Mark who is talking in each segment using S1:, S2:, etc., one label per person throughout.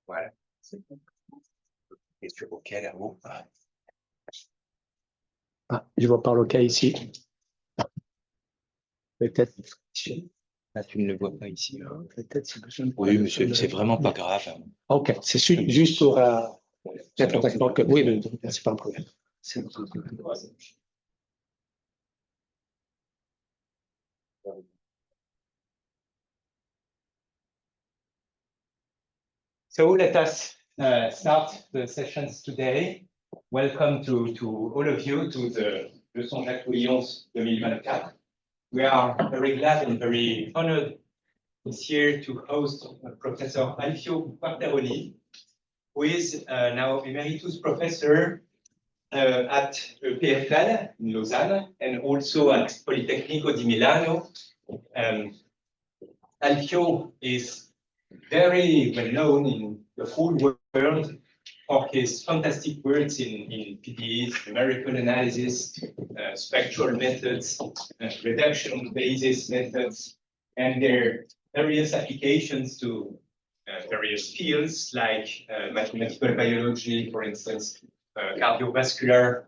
S1: Voilà. Est-ce OK là-haut?
S2: Ah, je vois pas OK ici. Peut-être.
S1: Là, tu ne le vois pas ici.
S2: Peut-être c'est besoin de...
S1: Oui, mais c'est vraiment pas grave.
S2: OK, c'est juste pour être d'accord que... Oui, mais c'est pas un problème. So let us start the sessions today. Welcome to all of you to the leçon Jacques-Louis 2024. We are very glad and very honored this year to host Professor Alfio Quarteroni, who is now emeritus professor at PFL in Lausanne and also at Politecnico di Milano. Alfio is very well known in the whole world for his fantastic works in PDEs, numerical analysis, spectral methods, reduction basis methods, and their various applications to various fields like mathematical biology, for instance, cardiovascular,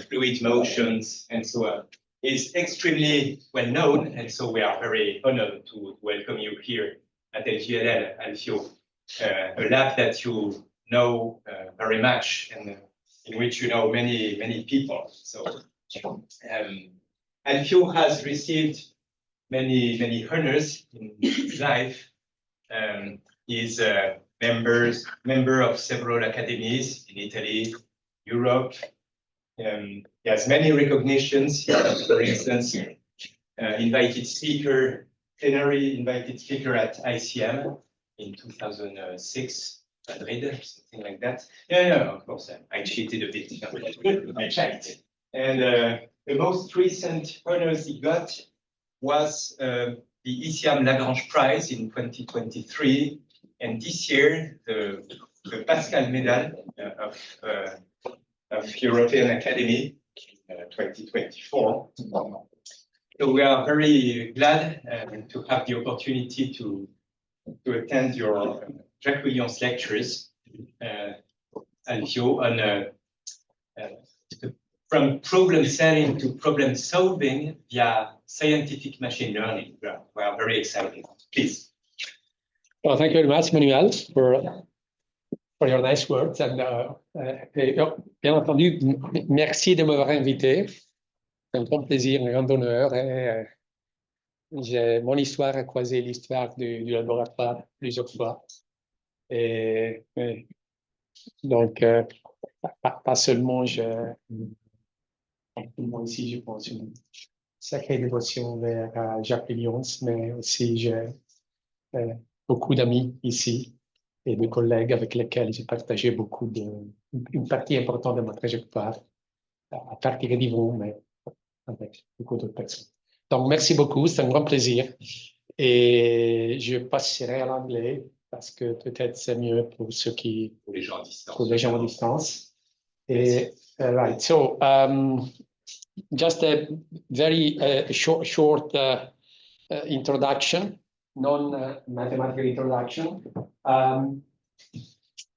S2: fluid motions, and so on. Is extremely well known, and so we are very honored to welcome you here at LJLL, Alfio, a lab that you know very much and in which you know many people. So Alfio has received many honors in his life. He's a member of several academies in Italy, Europe. He has many recognitions. For instance, invited speaker, plenary invited speaker at ICM in 2006, Madrid, something like that. No, of course, I cheated a bit. I checked. And the most recent honors he got was the ICM Lagrange Prize in 2023, and this year the Pascal Medal of European Academy in 2024. So we are very glad to have the opportunity to attend your Jacques-Louis lectures, Alfio, on from problem setting to problem solving via scientific machine learning. We are very excited. Please. Well, thank you very much, Manuel, for your nice words. And bien entendu, merci de m'avoir invité. C'est un grand plaisir, un grand honneur. Et, mon histoire a croisé l'histoire du laboratoire plusieurs fois. Et donc, pas seulement moi ici, je pense une sacrée dévotion vers Jacques-Louis, mais aussi j'ai beaucoup d'amis ici et de collègues avec lesquels j'ai partagé une partie importante de ma trajectoire, à partir d'Yvon, mais avec beaucoup d'autres personnes. Donc, merci beaucoup, c'est un grand plaisir. Et je passerai à l'anglais parce que peut-être c'est mieux pour les gens à distance. Et, right, so just a very short introduction, non-mathematical introduction. I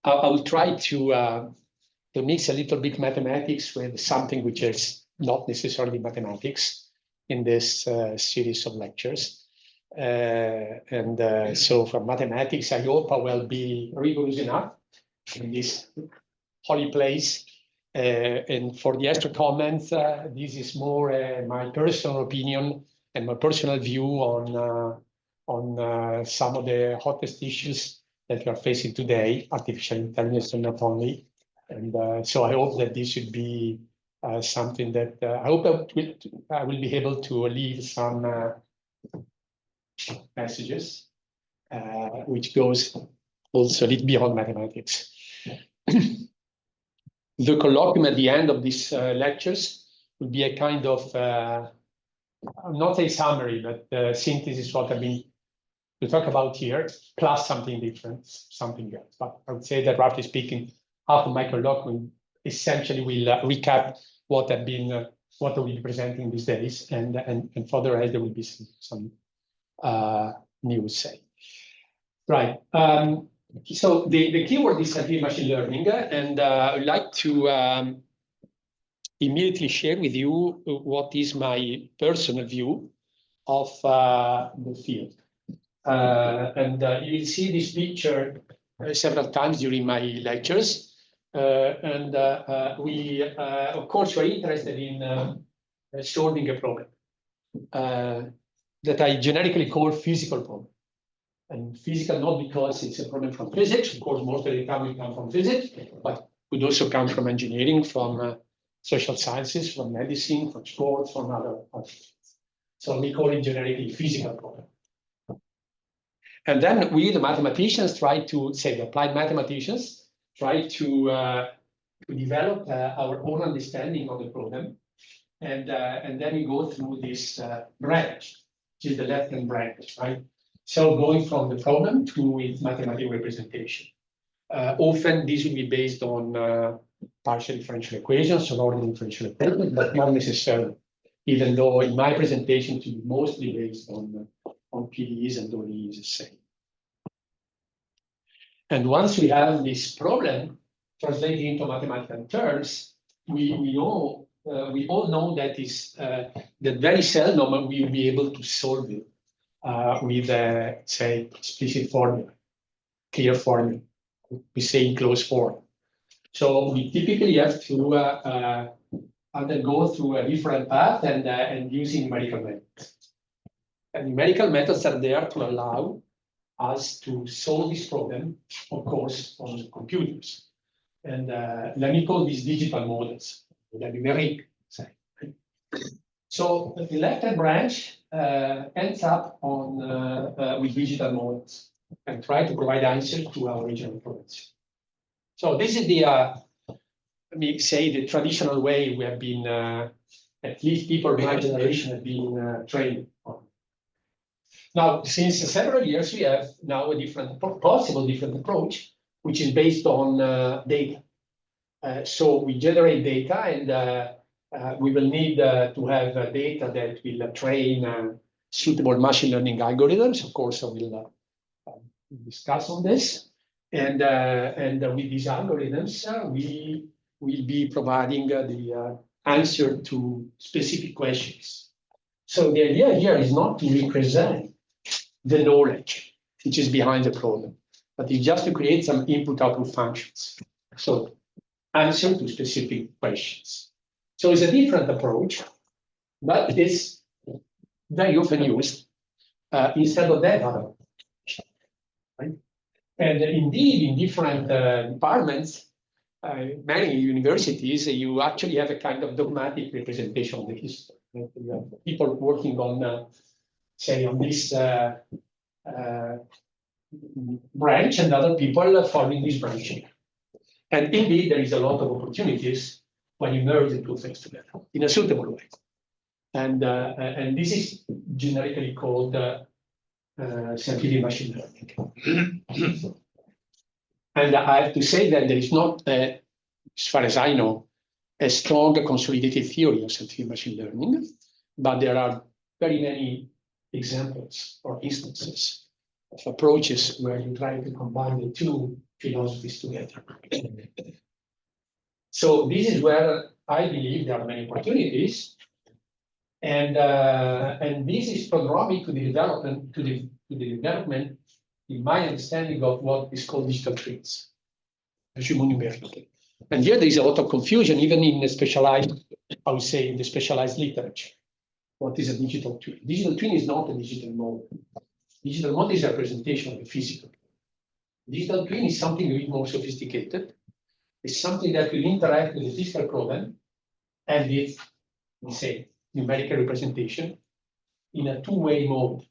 S2: will try to mix a little bit mathematics with something which is not necessarily mathematics in this series of lectures. So for mathematics, I hope I will be rigorous enough in this holy place. And for the extra comments, this is more my personal opinion and my personal view on some of the hottest issues that we are facing today, artificial intelligence and not only. And so I hope that this should be something that I hope I will be able to leave some messages, which goes also a little beyond mathematics. The colloquium at the end of these lectures will be a kind of, not a summary, but synthesis what I've been to talk about here, plus something different, something else. But I would say that roughly speaking, half of my colloquium essentially will recap what I've been, what I will be presenting these days, and for the rest there will be some news. Say, right. So the keyword is scientific machine learning, and I'd like to immediately share with you what is my personal view of the field. And you will see this picture several times during my lectures. We, of course, were interested in solving a problem that I generically call physical problem. And physical not because it's a problem from physics, of course, most of the time we come from physics, but could also come from engineering, from social sciences, from medicine, from sports, from other fields. So we call it generically physical problem. And then we, the mathematicians, try to, say, the applied mathematicians, try to develop our own understanding of the problem. And then we go through this branch, which is the left-hand branch, right? So going from the problem to its mathematical representation. Often this will be based on partial differential equations or ordinary differential equations, but not necessarily, even though in my presentation it will be mostly based on PDEs and ODEs the same. And once we have this problem translated into mathematical terms, we all know that is that very seldom we will be able to solve it with a, say, explicit formula, clear formula, we say in closed form. So we typically have to undergo through a different path and using numerical methods. And numerical methods are there to allow us to solve this problem, of course, on computers. And let me call these digital models, the numeric side. So the left-hand branch ends up on with digital models and try to provide answers to our original problems. So this is the, let me say, the traditional way we have been, at least people of my generation have been trained on. Now, since several years, we have now a different, possible different approach, which is based on data. So we generate data, and we will need to have data that will train suitable machine learning algorithms. Of course, I will discuss on this. And with these algorithms, we will be providing the answer to specific questions. So the idea here is not to represent the knowledge which is behind the problem, but it's just to create some input-output functions. So answer to specific questions. So it's a different approach, but it is very often used instead of that other approach, right? And indeed, in different departments, many universities, you actually have a kind of dogmatic representation of the history. Right? You have people working on, say, on this branch, and other people following this branch. And indeed, there is a lot of opportunities when you merge the two things together in a suitable way. And this is generically called scientific machine learning. And I have to say that there is not, as far as I know, a strong consolidated theory of scientific machine learning, but there are very many examples or instances of approaches where you try to combine the two philosophies together. So this is where I believe there are many opportunities, and this is prodromic to the development, in my understanding, of what is called digital twins. And here there is a lot of confusion, even in the specialized, I would say, in the specialized literature. What is a digital twin? Digital twin is not a digital model. Digital model is a representation of the physical. Digital twin is something a bit more sophisticated. It's something that will interact with the physical problem and with, we say, numerical representation in a two-way mode.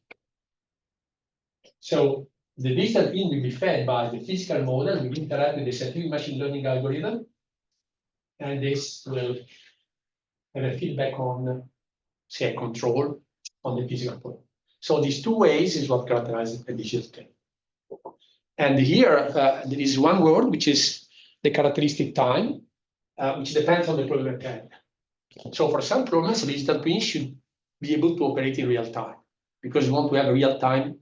S2: So the digital twin will be fed by the physical model, will interact with the scientific machine learning algorithm, and this will have a feedback on, say, control on the physical problem. So these two ways is what characterizes a digital twin. And here there is one word, which is the characteristic time, which depends on the problem at hand. So for some problems, a digital twin should be able to operate in real time, because we want to have a real time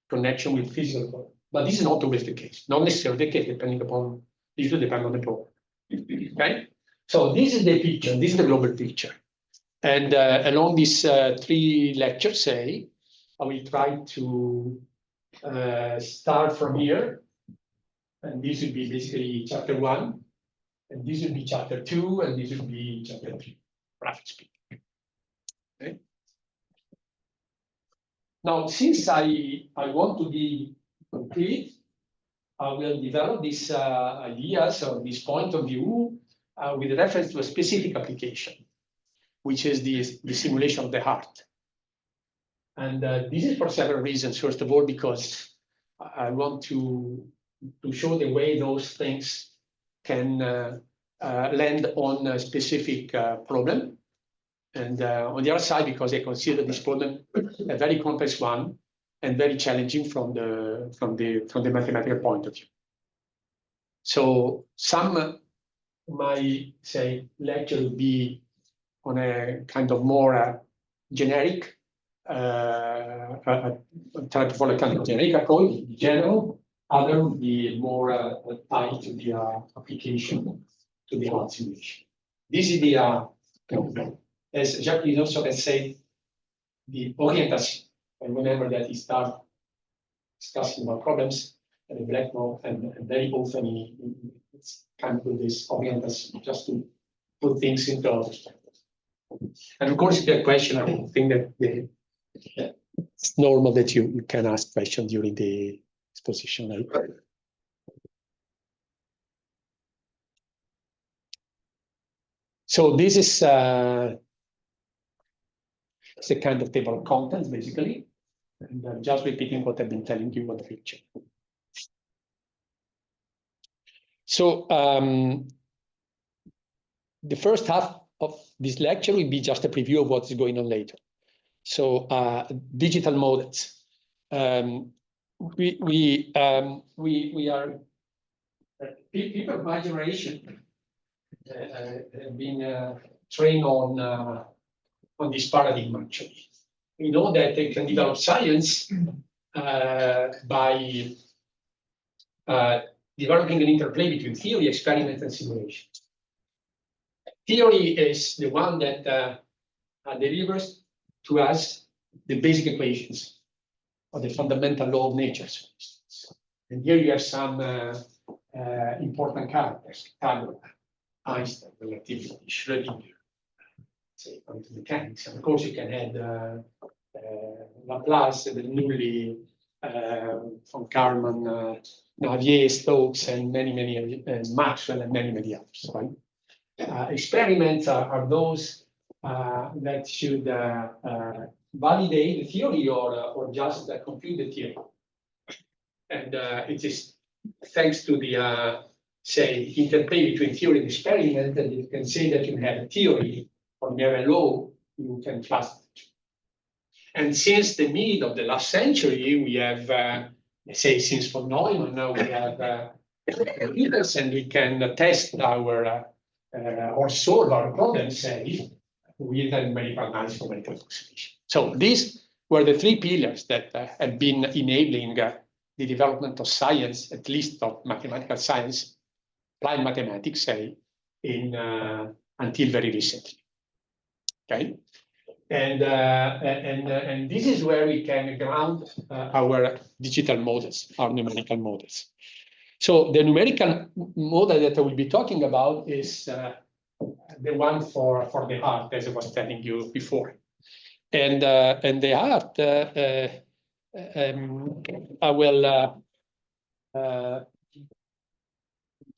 S2: connection with physical problem. But this is not always the case, not necessarily the case, depending upon, this will depend on the problem. Okay, so this is the picture, this is the global picture. And along these 3 lectures, say, I will try to start from here. And this will be basically chapter 1. And this will be chapter 2. And this will be chapter 3, roughly speaking. Okay. Now, since I want to be complete, I will develop these ideas or this point of view with reference to a specific application, which is the simulation of the heart. And this is for several reasons. First of all, because I want to show the way those things can land on a specific problem. And on the other side, because I consider this problem a very complex one and very challenging from the mathematical point of view. So some my say lecture will be on a kind of more generic try to follow a kind of generic approach, general. Other would be more tied to the application to the heart simulation. This is the as Jacques-Louis also has said, the orientation. And remember that he started discussing about problems and the black hole, and very often it's kind of this orientation just to put things into perspective. And of course, if you have a question, I think that it's normal that you can ask questions during the exposition. Right? So this is it's a kind of table of contents, basically. And I'm just repeating what I've been telling you on the picture. So the first half of this lecture will be just a preview of what is going on later. So digital models. We are people of my generation have been trained on this paradigm. Actually, we know that they can develop science by developing an interplay between theory, experiment, and simulation. Theory is the one that delivers to us the basic equations or the fundamental law of nature. And here you have some important characters: Einstein, relativity, Schrödinger, say quantum mechanics. And of course, you can add Laplace, Bernoulli, von Karman, Navier, Stokes, and many Maxwell, and many others. Right? Experiments are those that should validate the theory or just compute the theory. And it is thanks to the say interplay between theory and experiment that you can say that you have a theory or you have a law, you can trust it. And since the mid of the last century, we have let's say since von Neumann, now we have computers, and we can test our or solve our problems, say, with numerical analysis or numerical approximation. So these were the 3 pillars that have been enabling the development of science, at least of mathematical science, applied mathematics, say, in until very recently. Okay, and this is where we can ground our digital models, our numerical models. So the numerical model that I will be talking about is the one for the heart, as I was telling you before. And the heart, I will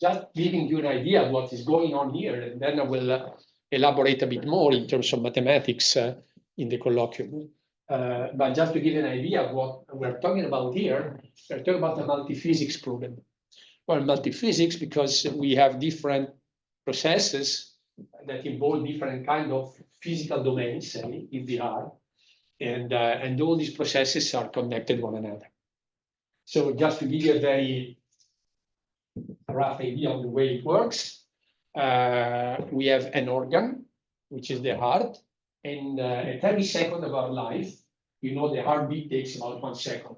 S2: just giving you an idea of what is going on here, and then I will elaborate a bit more in terms of mathematics in the colloquium. But just to give you an idea of what we're talking about here, we're talking about a multi-physics problem. Well, multi-physics because we have different processes that involve different kind of physical domains, say, in the heart, and all these processes are connected one another. So just to give you a very rough idea of the way it works, we have an organ, which is the heart, and at every second of our life, you know, the heartbeat takes about 1 second.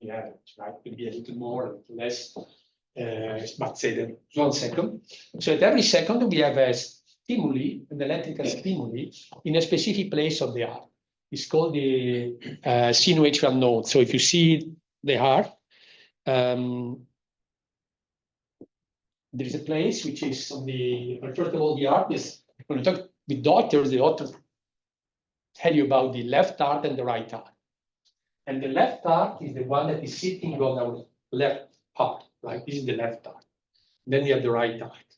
S2: the average, right? Could be a little more, a little less, but say that 1 second. So at every second we have a stimuli, an electrical stimuli in a specific place of the heart. It's called the sinuatrial node. So if you see the heart, there is a place which is on the, first of all, the heart is, when you talk with doctors, they ought to tell you about the left heart and the right heart. And the left heart is the one that is sitting on our left heart, right? This is the left heart. Then you have the right heart.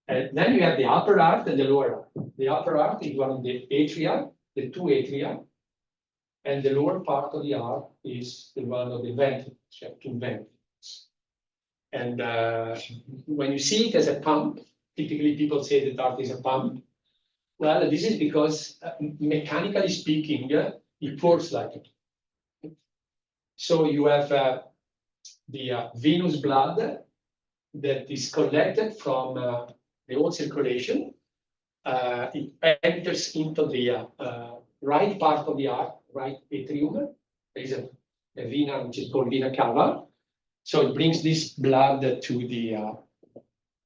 S2: And then you have the upper heart and the lower heart. The upper heart is one of the atria, the 2 atria, and the lower part of the heart is the one of the ventricles. You have 2 ventricles. And when you see it as a pump, typically people say the heart is a pump. Well, this is because mechanically speaking, it works like it. So you have the venous blood that is collected from the whole circulation. It enters into the right part of the heart, right atrium. There is a vena which is called vena cava. So it brings this blood to the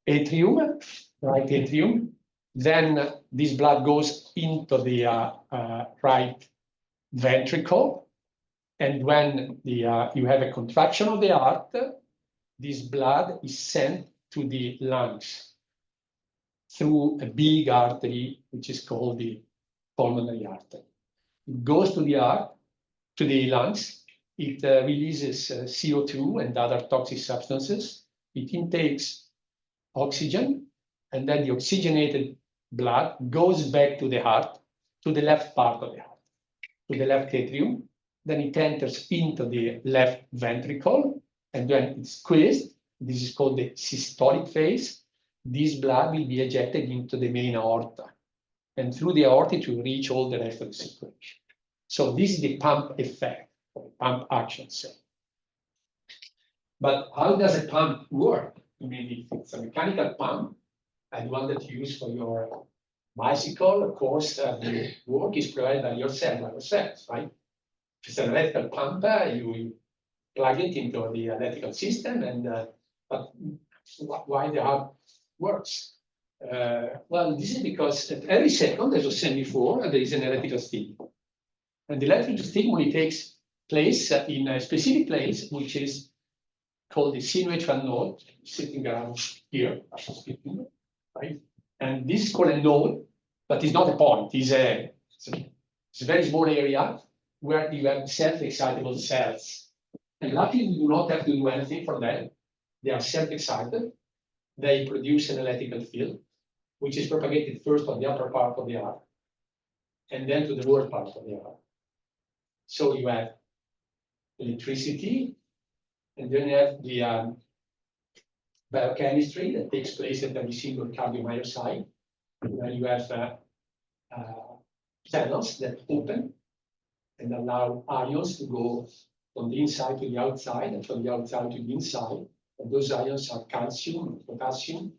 S2: atrium, right atrium. Then this blood goes into the right ventricle. And when the you have a contraction of the heart, this blood is sent to the lungs through a big artery, which is called the pulmonary artery. It goes to the heart, to the lungs. It releases CO2 and other toxic substances. It intakes oxygen, and then the oxygenated blood goes back to the heart, to the left part of the heart, to the left atrium. Then it enters into the left ventricle, and when it's squeezed, this is called the systolic phase. This blood will be ejected into the main aorta, and through the aorta to reach all the rest of the circulation. So this is the pump effect, or pump action cell. But how does a pump work? I mean, if it's a mechanical pump, and one that you use for your bicycle, of course, the work is provided by your cells, right? If it's an electrical pump, you plug it into the electrical system, and but why the heart works? Well, this is because at every second, as I said before, there is an electrical stimuli. And the electrical stimuli takes place in a specific place, which is called the sinuatrial node, sitting around here, right? And this is called a node, but it's not a point. It's a very small area where you have self-excitable cells. And luckily, you do not have to do anything for them. They are self-excited. They produce an electrical field, which is propagated first on the upper part of the heart, and then to the lower part of the heart. So you have electricity, and then you have the biochemistry that takes place at every single cardiomyocyte, where you have channels that open and allow ions to go from the inside to the outside, and from the outside to the inside. And those ions are calcium and potassium,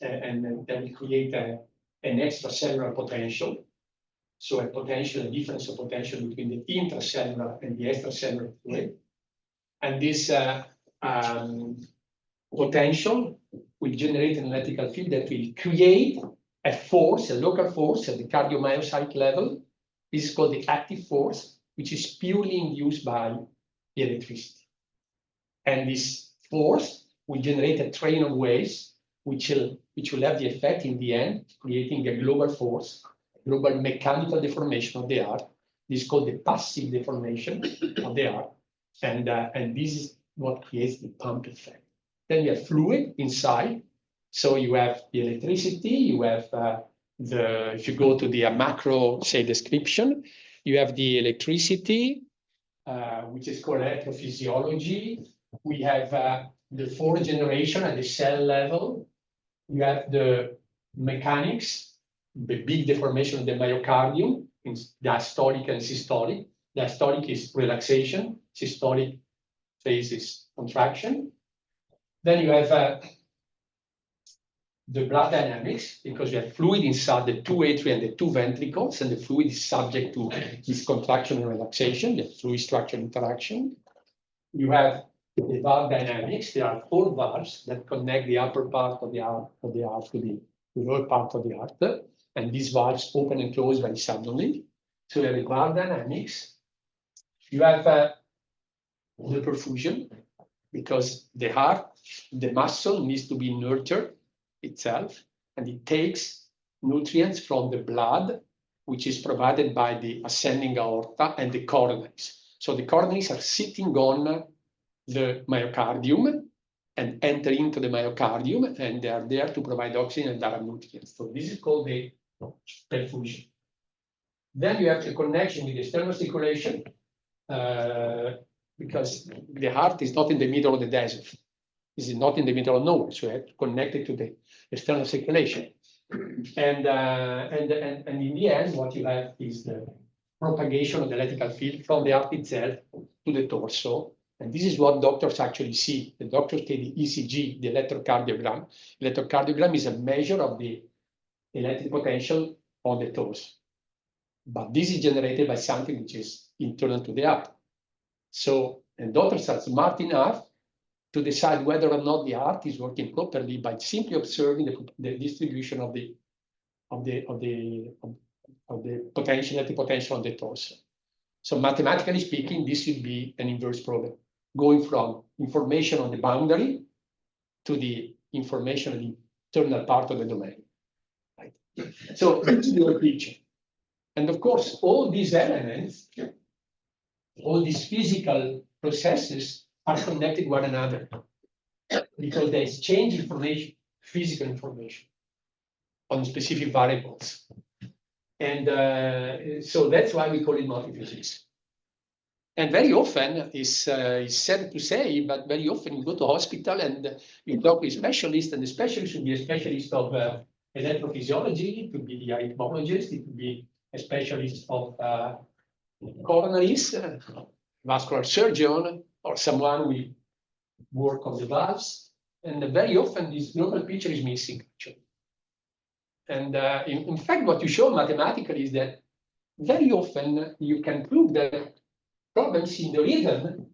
S2: and then we create an extracellular potential. So a difference of potential between the intracellular and the extracellular fluid. And this potential will generate an electrical field that will create a force, a local force at the cardiomyocyte level. This is called the active force, which is purely induced by the electricity. And this force will generate a train of waves, which will have the effect in the end, creating a global force, a global mechanical deformation of the heart. This is called the passive deformation of the heart. And this is what creates the pump effect. Then you have fluid inside. So you have the electricity, you have if you go to the macro, say, description, you have the electricity, which is called electrophysiology. We have the force generation at the cell level. You have the mechanics, the big deformation of the myocardium, in diastolic and systolic. Diastolic is relaxation, systolic phase is contraction. Then you have the blood dynamics, because you have fluid inside the 2 atria and the 2 ventricles, and the fluid is subject to this contraction and relaxation, the fluid structure interaction. you have the valve dynamics. There are 4 valves that connect the upper part of the heart to the lower part of the heart, and these valves open and close very suddenly. So you have the valve dynamics. You have the perfusion, because the heart, the muscle needs to be nurtured itself, and it takes nutrients from the blood, which is provided by the ascending aorta and the coronaries. So the coronaries are sitting on the myocardium and enter into the myocardium, and they are there to provide oxygen and other nutrients. So this is called the perfusion. Then you have the connection with the external circulation, because the heart is not in the middle of the desert. It's not in the middle of nowhere, so you have to connect it to the external circulation. And in the end, what you have is the propagation of the electrical field from the heart itself to the torso. And this is what doctors actually see. The doctors take the ECG, the electrocardiogram. Electrocardiogram is a measure of the electric potential on the torso. But this is generated by something which is internal to the heart. So, and doctors are smart enough to decide whether or not the heart is working properly by simply observing the distribution of the potential, electric potential on the torso. So mathematically speaking, this should be an inverse problem, going from information on the boundary to the information on the internal part of the domain. Right? So this is the whole picture. And of course, all these elements, all these physical processes are connected to one another because they exchange information, physical information, on specific variables. And so that's why we call it multiphysics. And very often it's sad to say, but very often you go to a hospital and you talk with specialists, and the specialist should be a specialist of electrophysiology, it could be the arrhythmologist, it could be a specialist of coronaries, vascular surgeon, or someone who work on the valves. And very often this global picture is missing, actually. And in fact, what you show mathematically is that very often you can prove that problems in the rhythm,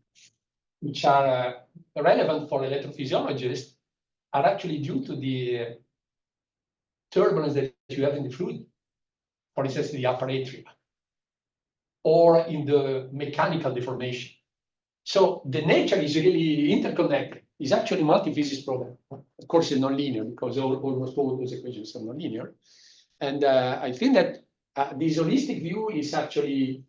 S2: which are relevant for electrophysiologists, are actually due to the turbulence that you have in the fluid, for instance, in the upper atria, or in the mechanical deformation. So the nature is really interconnected. It's actually a multi-physics problem. Of course, it's non-linear because almost all those equations are non-linear. And I think that this holistic view is actually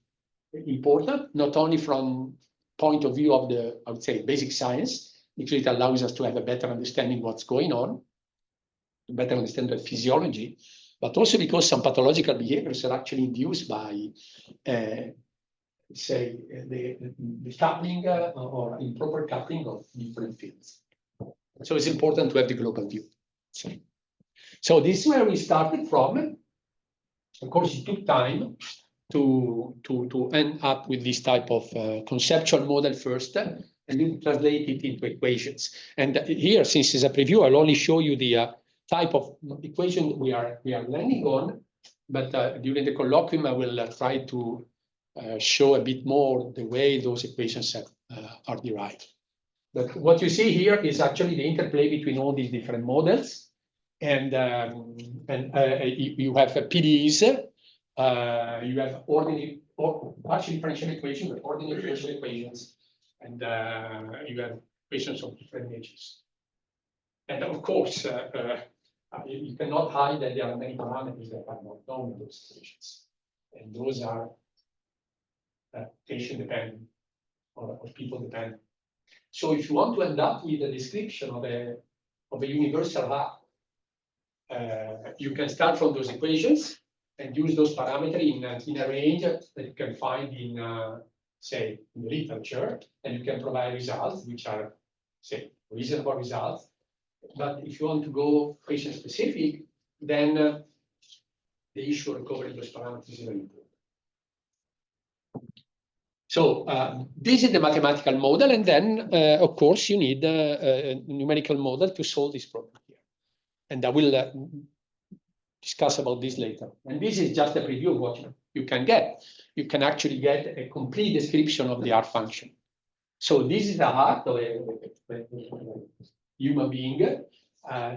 S2: important, not only from point of view of the, I would say, basic science, because it allows us to have a better understanding what's going on, to better understand the physiology, but also because some pathological behaviors are actually induced by say the coupling or improper coupling of different fields. So it's important to have the global view. So this is where we started from. Of course, it took time to end up with this type of conceptual model first, and then translate it into equations. And here, since it's a preview, I'll only show you the type of equation we are landing on. But during the colloquium, I will try to show a bit more the way those equations are derived. But what you see here is actually the interplay between all these different models, and you have PDEs, you have ordinary or partial differential equations, but ordinary differential equations, and you have equations of different natures. And of course, you cannot hide that there are many parameters that are not known in those equations, and those are patient dependent or people dependent. So if you want to end up with a description of a universal heart, you can start from those equations and use those parameters in a range that you can find in, say, in the literature, and you can provide results which are, say, reasonable results. But if you want to go patient specific, then the issue of covering those parameters is very important. So this is the mathematical model, and then, of course, you need a numerical model to solve this problem here. And I will discuss about this later. And this is just a preview of what you can get. You can actually get a complete description of the R function. So this is the heart of a human being.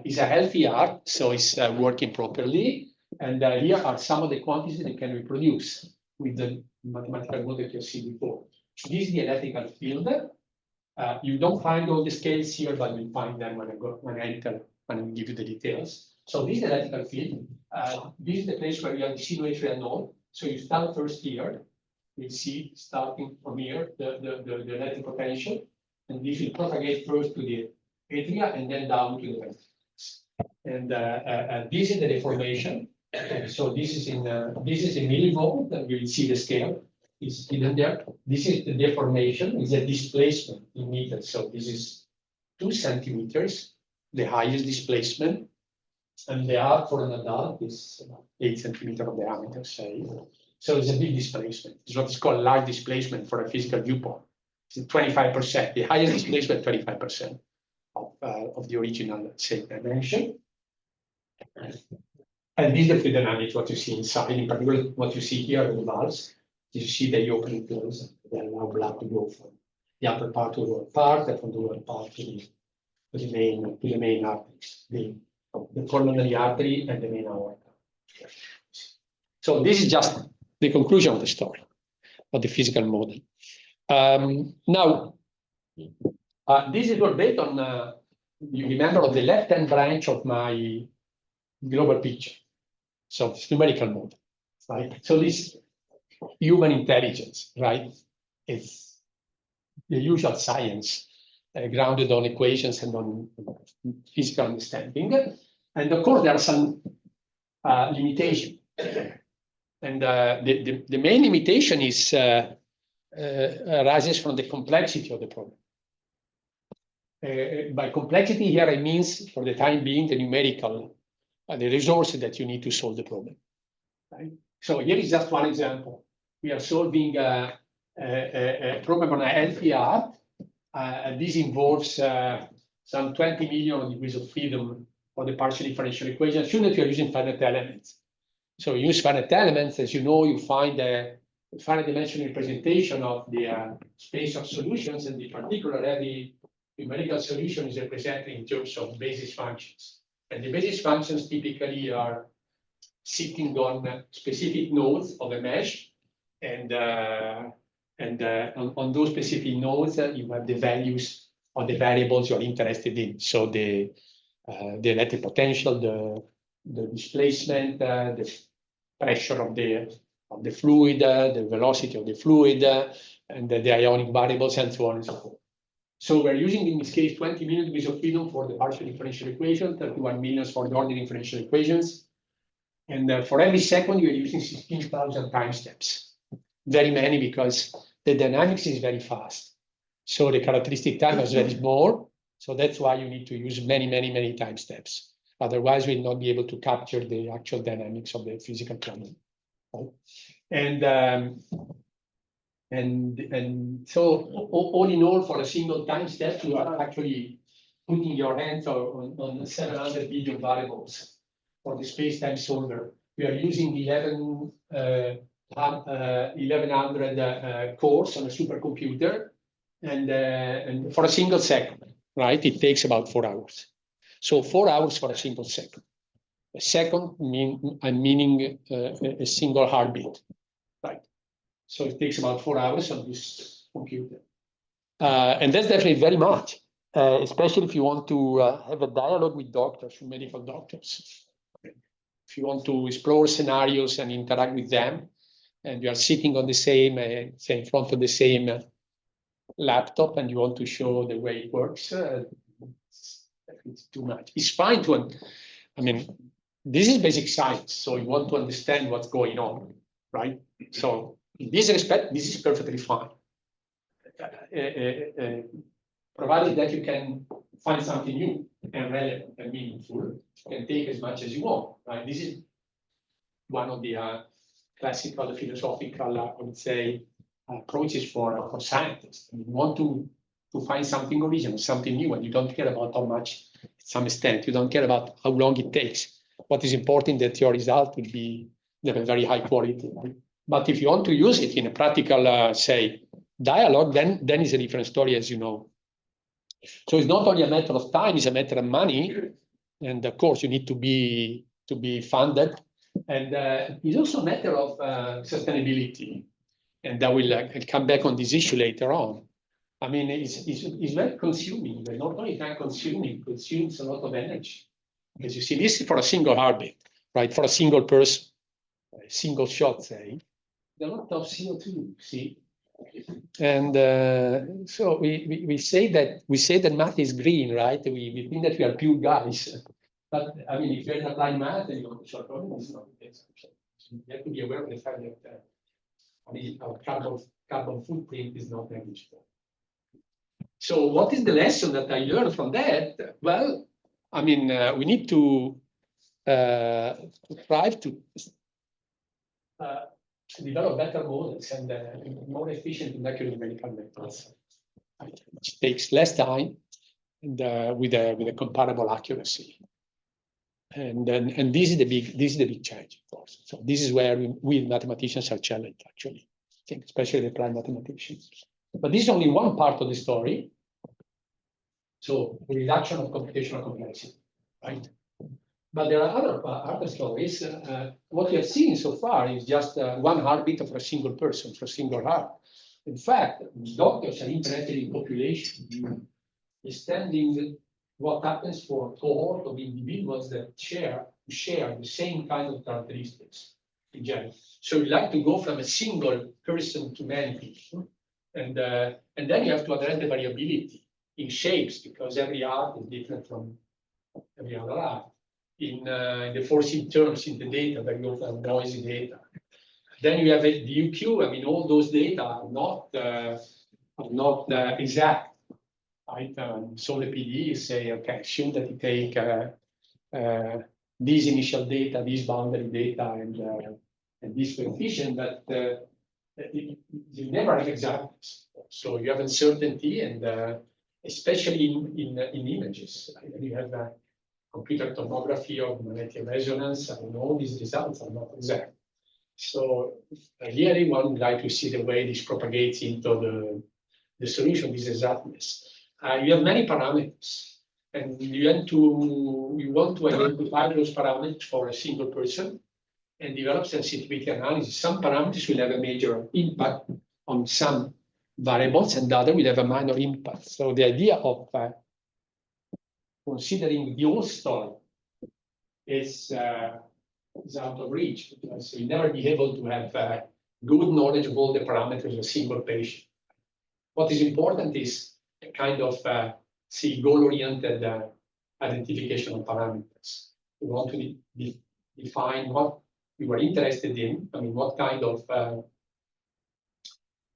S2: It's a healthy heart, so it's working properly. And here are some of the quantities that can reproduce with the mathematical model that you see before. So this is the electrical field. You don't find all the scales here, but you'll find them when I give you the details. So this is the electrical field. This is the place where you have the sinusoidal node. So you start first here. You see starting from here the electric potential, and this will propagate first to the atria and then down to the ventricles. And this is the deformation. So this is in millivolt, and you will see the scale is hidden there. This is the deformation, is a displacement in meters. So this is 2 centimeters, the highest displacement, and the arc for an adult is 8 centimeters of diameter, say. So it's a big displacement. It's what is called large displacement for a physical viewpoint. It's 25%. The highest displacement, 25% of the original, let's say, dimension. And this is the fluid dynamics, what you see inside. In particular, what you see here are the valves. You see they open and close. They allow blood to go from the upper part to the lower part, and from the lower part to the main arteries, the coronary artery and the main aorta. So this is just the conclusion of the story, of the physical model. Now, this is based on, you remember, of the left-hand branch of my global picture. So this numerical model, right? So this human intelligence, right? It's the usual science grounded on equations and on physical understanding. And of course, there are some limitations. And the main limitation is arises from the complexity of the problem. By complexity here, I mean, for the time being, the numerical, the resources that you need to solve the problem. Right? So here is just one example. We are solving a problem on a healthy heart. This involves some 20 million degrees of freedom for the partial differential equation. Assume that you are using finite elements. So you use finite elements, as you know, you find a finite dimensional representation of the space of solutions, and in particular, every numerical solution is represented in terms of basis functions. And the basis functions typically are sitting on specific nodes of a mesh, and on those specific nodes, you have the values of the variables you're interested in. So the electric potential, the displacement, the pressure of the fluid, the velocity of the fluid, and the ionic variables, and so on and so forth. So we're using, in this case, 20 million degrees of freedom for the partial differential equation, 31 million for the ordinary differential equations. And for every second, you're using 16,000 time steps. Very many, because the dynamics is very fast. So the characteristic time is very small. So that's why you need to use many time steps. Otherwise, we'll not be able to capture the actual dynamics of the physical problem. Right? And so all in all, for a single time step, you are actually putting your hands on 700 billion variables for the space-time solver. We are using 1100 cores on a supercomputer, and for a single second, right? It takes about 4 hours. So 4 hours for a single second. A second meaning a single heartbeat, right? So it takes about 4 hours on this computer. And that's definitely very much, especially if you want to have a dialogue with doctors, medical doctors. If you want to explore scenarios and interact with them, and you are sitting on the same, say in front of the same laptop, and you want to show the way it works, it's too much. It's fine to, I mean, this is basic science, so you want to understand what's going on, right? So in this respect, this is perfectly fine. Provided that you can find something new and relevant and meaningful, you can take as much as you want, right? This is one of the classical philosophical, I would say, approaches for scientists. You want to find something original, something new, and you don't care about how much, to some extent, you don't care about how long it takes. What is important that your result will be of a very high quality. But if you want to use it in a practical, say, dialogue, then it's a different story, as you know. So it's not only a matter of time, it's a matter of money. And of course, you need to be funded. And it's also a matter of sustainability. And I will come back on this issue later on. I mean, it's very consuming, but not only time consuming, it consumes a lot of energy. As you see, this is for a single heartbeat, right? For a single person, a single shot, say. A lot of CO2, see? And so we say that math is green, right? We think that we are pure guys. But I mean, if you're in applied math and you want to short problem, it's not the case. You have to be aware of the fact that our carbon footprint is not negligible. So what is the lesson that I learned from that? Well, I mean, we need to strive to develop better models and more efficient and accurate medical methods. It takes less time and with a comparable accuracy. And this is the big challenge, of course. So this is where we mathematicians are challenged, actually. I think especially the applied mathematicians. But this is only one part of the story. So the reduction of computational complexity, right? But there are other stories. What we have seen so far is just one heartbeat for a single person, for a single heart. In fact, doctors are interested in population, extending what happens for a cohort of individuals that share the same kind of characteristics in general. So we like to go from a single person to many people. And then you have to address the variability in shapes, because every art is different from every other art. In the forcing terms in the data, very often noisy data. Then you have the UQ. I mean, all those data are not exact. Right? So the PDE say, okay, assume that you take these initial data, these boundary data, and this coefficient, but you never have exactness. So you have uncertainty, and especially in images. Right? You have computer tomography or magnetic resonance, and all these results are not exact. So really, one would like to see the way this propagates into the solution, this exactness. You have many parameters, and you want to identify those parameters for a single person and develop sensitivity analysis. Some parameters will have a major impact on some variables, and the other will have a minor impact. So the idea of considering the whole story is out of reach, because you'll never be able to have good knowledge of all the parameters of a single patient. What is important is a kind of goal-oriented identification of parameters. We want to define what you are interested in. I mean, what kind of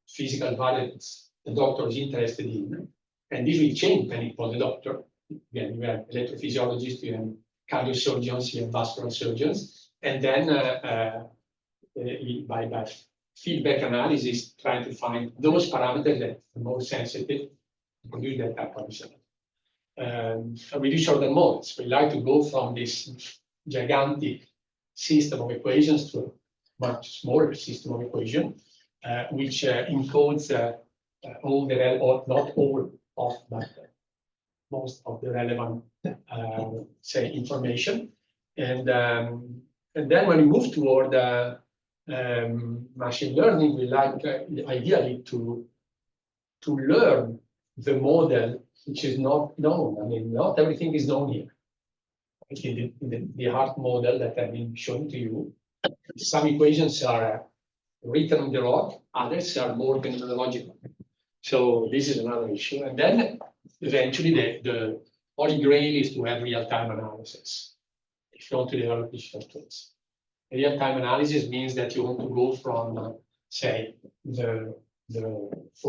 S2: physical variables the doctor is interested in. And this will change depending upon the doctor. Again, you have electrophysiologists, you have cardiosurgeons, you have vascular surgeons. And then by feedback analysis, trying to find those parameters that are more sensitive to produce that type of result. We do shorter models. We like to go from this gigantic system of equations to a much smaller system of equations, which encodes all the, or not all of, but most of the relevant, say, information. And then when we move toward machine learning, we like ideally to learn the model which is not known. I mean, not everything is known here. In the heart model that I've been showing to you, some equations are written on the rock, others are more phenomenological. So this is another issue. And then eventually the holy grail is to have real-time analysis if you want to develop digital tools. Real-time analysis means that you want to go from, say, the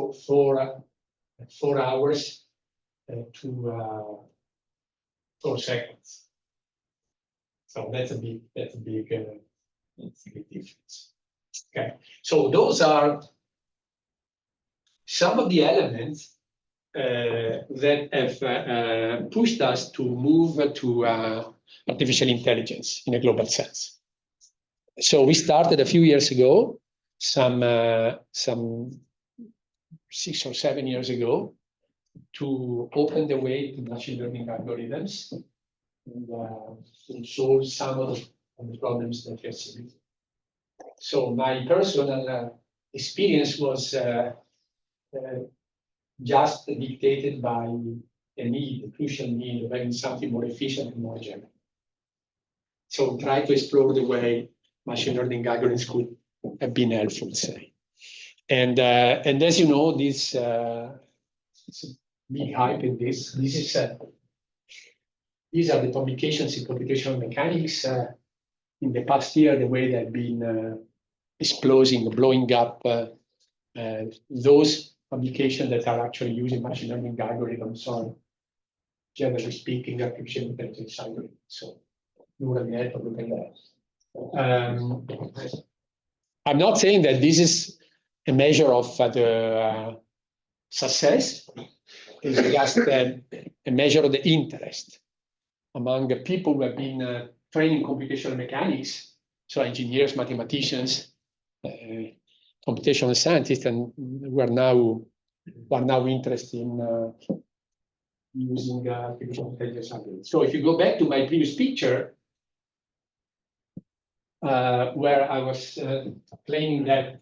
S2: 4 hours to 4 seconds. So that's a big difference. Okay, so those are some of the elements that have pushed us to move to artificial intelligence in a global sense. So we started a few years ago some 6 or 7 years ago to open the way to machine learning algorithms and to solve some of the problems that we are seeing. So my personal experience was just dictated by a need, a crucial need of having something more efficient and more general. So try to explore the way machine learning algorithms could have been helpful, say. And as you know, this it's a big hype in this. This is these are the publications in computational mechanics in the past year. The way they've been exploding, blowing up those publications that are actually using machine learning algorithms on, generally speaking, artificial intelligence algorithms. So neural network, look at that. I'm not saying that this is a measure of the success. It's just a measure of the interest among the people who have been training computational mechanics, so engineers, mathematicians, computational scientists, and who are now interested in using artificial intelligence algorithms. So if you go back to my previous picture, where I was claiming that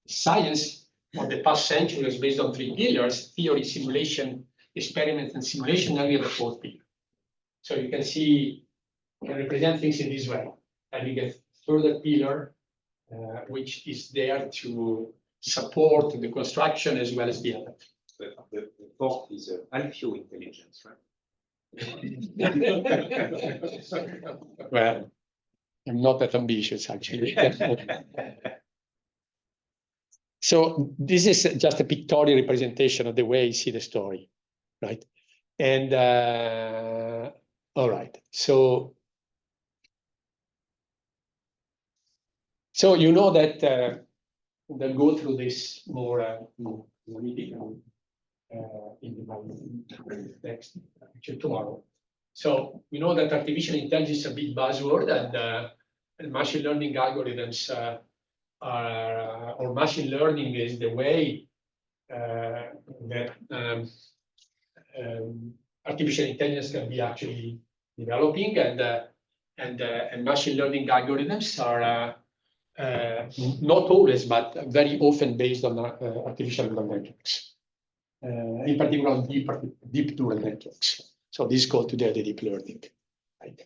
S2: science of the past century was based on 3 pillars: theory, simulation, experiment, and simulation. Now we have a 4th pillar. So you can see, you can represent things in this way. And you get further pillar, which is there to support the construction as well as the other.
S3: The 4th is Alfio intelligence, right?
S2: Well, I'm not that ambitious, actually. So this is just a pictorial representation of the way you see the story, right? And all right, so you know that we'll go through this more analytically in the next lecture tomorrow. So we know that artificial intelligence is a big buzzword, and machine learning algorithms or machine learning is the way that artificial intelligence can be actually developing, and machine learning algorithms are not always, but very often based on artificial neural networks, in particular on deep neural networks. So this is called today the deep learning. Right?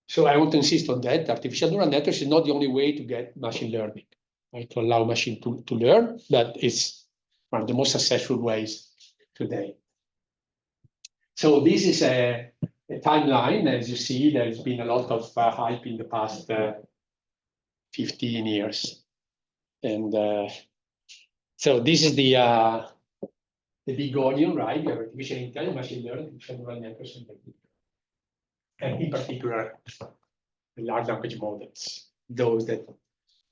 S2: So I want to insist on that. Artificial neural networks is not the only way to get machine learning, right? To allow machine to learn, but it's one of the most successful ways today. So this is a timeline. As you see, there's been a lot of hype in the past 15 years. And so this is the big audience, right? You have artificial intelligence, machine learning, artificial neural networks, and in particular, the large language models, those that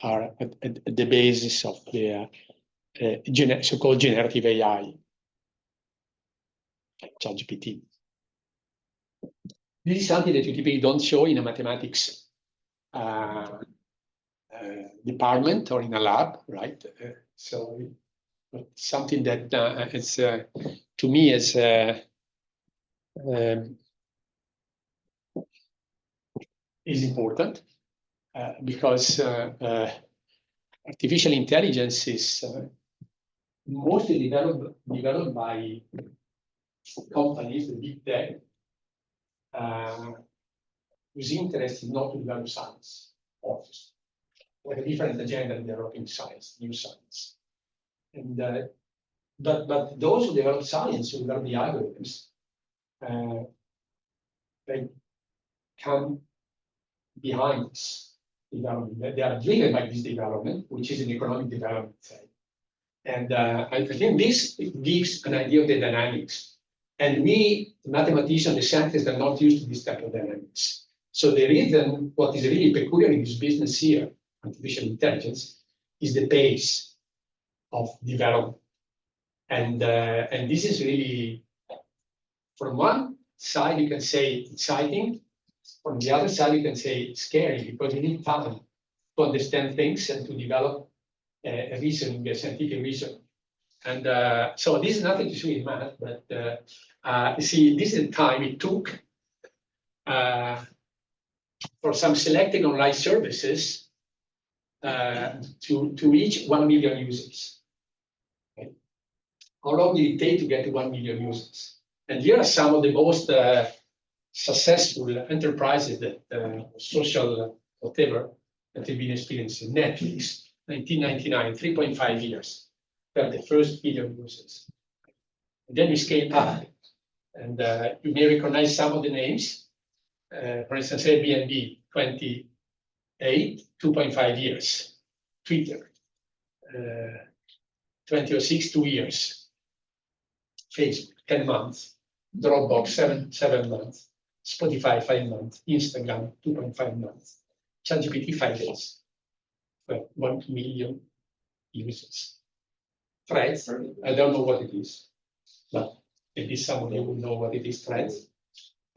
S2: are at the basis of the so-called generative AI, ChatGPT. This is something that you typically don't show in a mathematics department or in a lab, right? So something that it's to me is important because artificial intelligence is mostly developed by companies, the big tech, whose interest is not to develop science, obviously. With a different agenda in developing science, new science. And but those who develop science, who develop the algorithms, they come behind this development. They are driven by this development, which is an economic development thing. And I think this gives an idea of the dynamics. And we, the mathematicians, the scientists, are not used to this type of dynamics. So the reason, what is really peculiar in this business here, artificial intelligence, is the pace of development. And this is really, from one side, you can say exciting. From the other side, you can say scary, because you need time to understand things and to develop a reasoning, a scientific reason. And so this is nothing to do with math, but you see, this is the time it took for some selected online services to reach 1 million users. Okay. How long did it take to get to 1 million users? And here are some of the most successful enterprises that social whatever that have been experiencing. Netflix, 1999, 3.5 years. We have the first million users. And then we scaled up. And you may recognize some of the names. For instance, Airbnb, 28, 2.5 years. Twitter, 2006, 2 years. Facebook, 10 months. Dropbox, 7 months. Spotify, 5 months. Instagram, 2.5 months. ChatGPT, 5 days. Well, 1 million users. Threads, I don't know what it is, but maybe some of you will know what it is. Threads.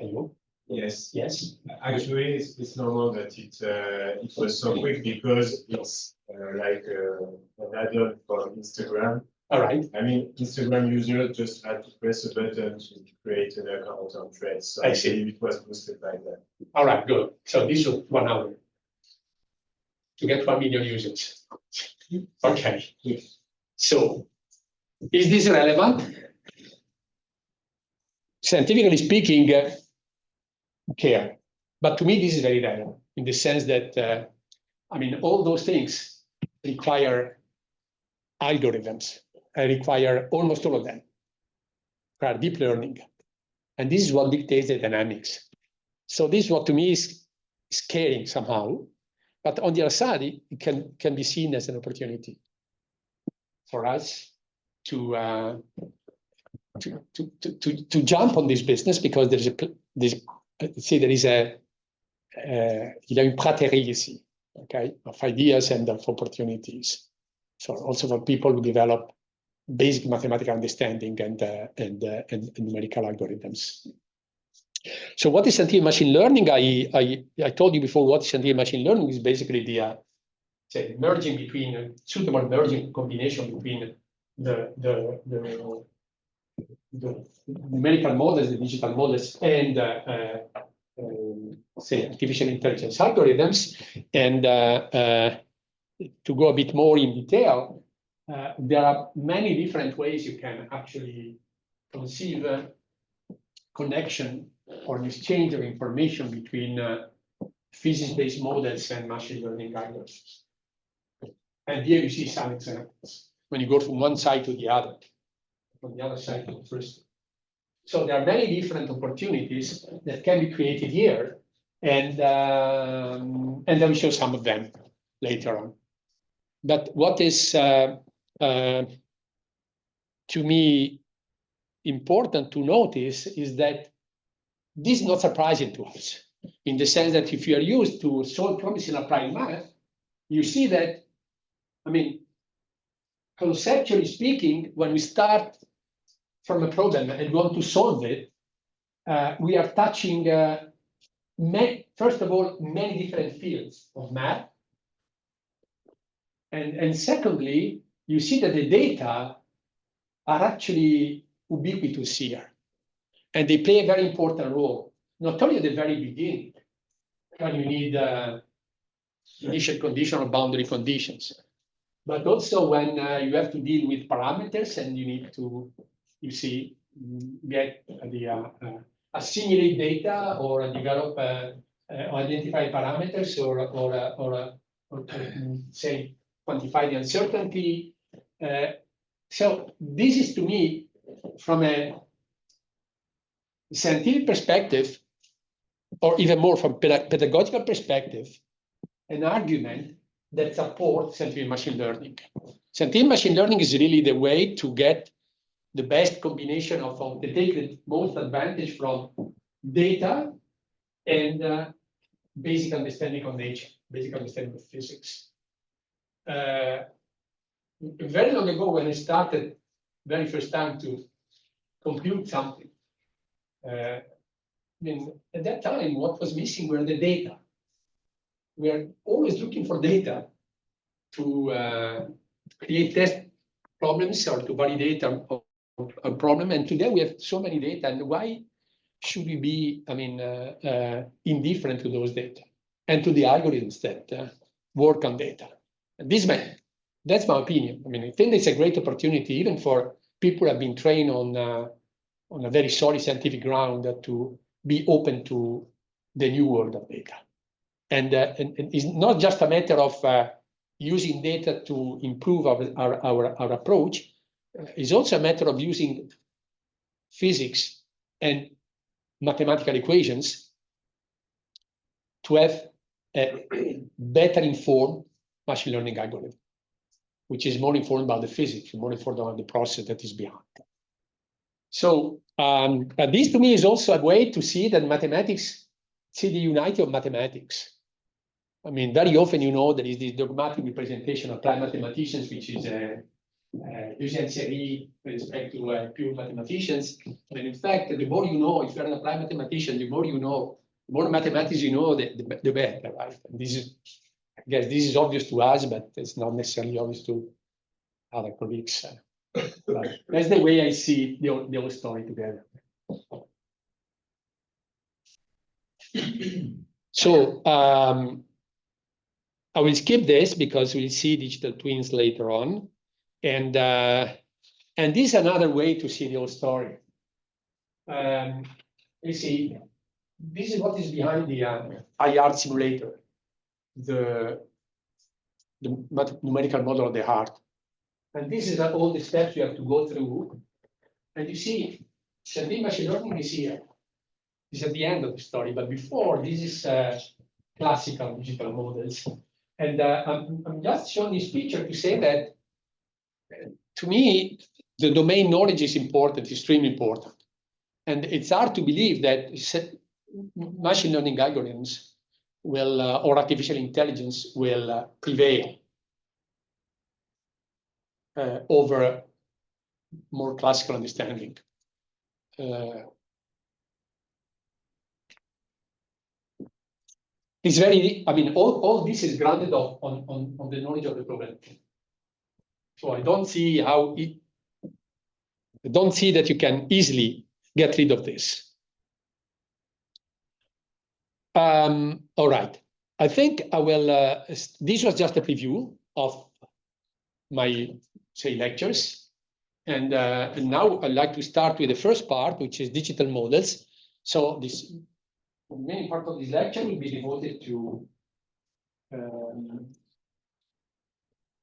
S2: Are you?
S4: Yes.
S2: Yes.
S4: Actually, it's normal that it was so quick because it's like an add-on for Instagram.
S2: All right.
S4: I mean, Instagram users just had to press a button to create an account on Threads. So
S2: I see.
S4: believe it was boosted by that.
S2: All right, good. So this was 1 hour to get 1 million users. Okay. So is this relevant? Scientifically speaking, care. But to me, this is very relevant in the sense that, I mean, all those things require algorithms. Require almost all of them. Require deep learning. And this is what dictates the dynamics. So this is what to me is scaring somehow. But on the other side, it can be seen as an opportunity for us to jump on this business because there is a une praterie ici, okay, of ideas and of opportunities. So also for people who develop basic mathematical understanding and numerical algorithms. So what is scientific machine learning? I told you before what scientific machine learning is basically the merging between a suitable merging combination between the numerical models, the digital models, and say artificial intelligence algorithms. And to go a bit more in detail, there are many different ways you can actually conceive connection or an exchange of information between physics-based models and machine learning algorithms. And here you see some examples. When you go from one side to the other, from the other side to the first. So there are many different opportunities that can be created here, and I will show some of them later on. But what is to me important to notice is that this is not surprising to us, in the sense that if you are used to solve problems in applied math, you see that, I mean, conceptually speaking, when we start from a problem and want to solve it, we are touching, first of all, many different fields of math. And secondly, you see that the data are actually ubiquitous here. And they play a very important role, not only at the very beginning, when you need initial condition or boundary conditions, but also when you have to deal with parameters and you need to, you see, get the assimilate data or develop identify parameters or say quantify the uncertainty. So this is, to me, from a scientific perspective, or even more from pedagogical perspective, an argument that supports scientific machine learning. Scientific machine learning is really the way to get the best combination of to take the most advantage from data and basic understanding of nature, basic understanding of physics. Very long ago, when I started, very first time to compute something, I mean, at that time, what was missing were the data. We are always looking for data to create test problems or to validate a problem. And today we have so many data, and why should we be, indifferent to those data and to the algorithms that work on data? And that's my opinion. I mean, I think it's a great opportunity, even for people who have been trained on a very solid scientific ground, to be open to the new world of data. And it's not just a matter of using data to improve our approach. It's also a matter of using physics and mathematical equations to have a better informed machine learning algorithm, which is more informed about the physics, more informed about the process that is behind. So this to me is also a way to see that mathematics, see the unity of mathematics. I mean, very often, there is this dogmatic representation of applied mathematicians, which is Eugène Série with respect to pure mathematicians. And in fact, the more you know, if you're an applied mathematician, the more you know, the more mathematics you know, the better, right? And this is, I guess, this is obvious to us, but it's not necessarily obvious to other colleagues. That's the way I see the whole story together. So I will skip this because we'll see digital twins later on. And this is another way to see the whole story. You see, this is what is behind the IR simulator, the numerical model of the heart. And this is all the steps you have to go through. And you see, scientific machine learning is here. This is at the end of the story. But before, this is classical digital models. And I'm just showing this picture to say that, to me, the domain knowledge is important, extremely important. And it's hard to believe that machine learning algorithms will, or artificial intelligence will prevail over more classical understanding. It's very, all this is grounded on the knowledge of the problem. So I don't see that you can easily get rid of this. All right. I think I will, this was just a preview of my, lectures. And now I'd like to start with the first part, which is digital models. So the main part of this lecture will be devoted to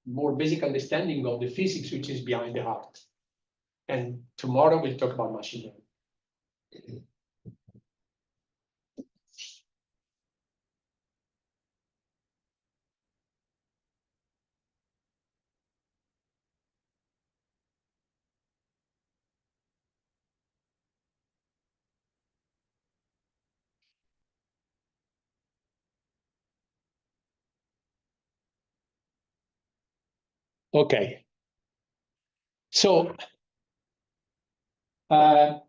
S2: more basic understanding of the physics which is behind the heart. And tomorrow we'll talk about machine learning. Okay. So I'd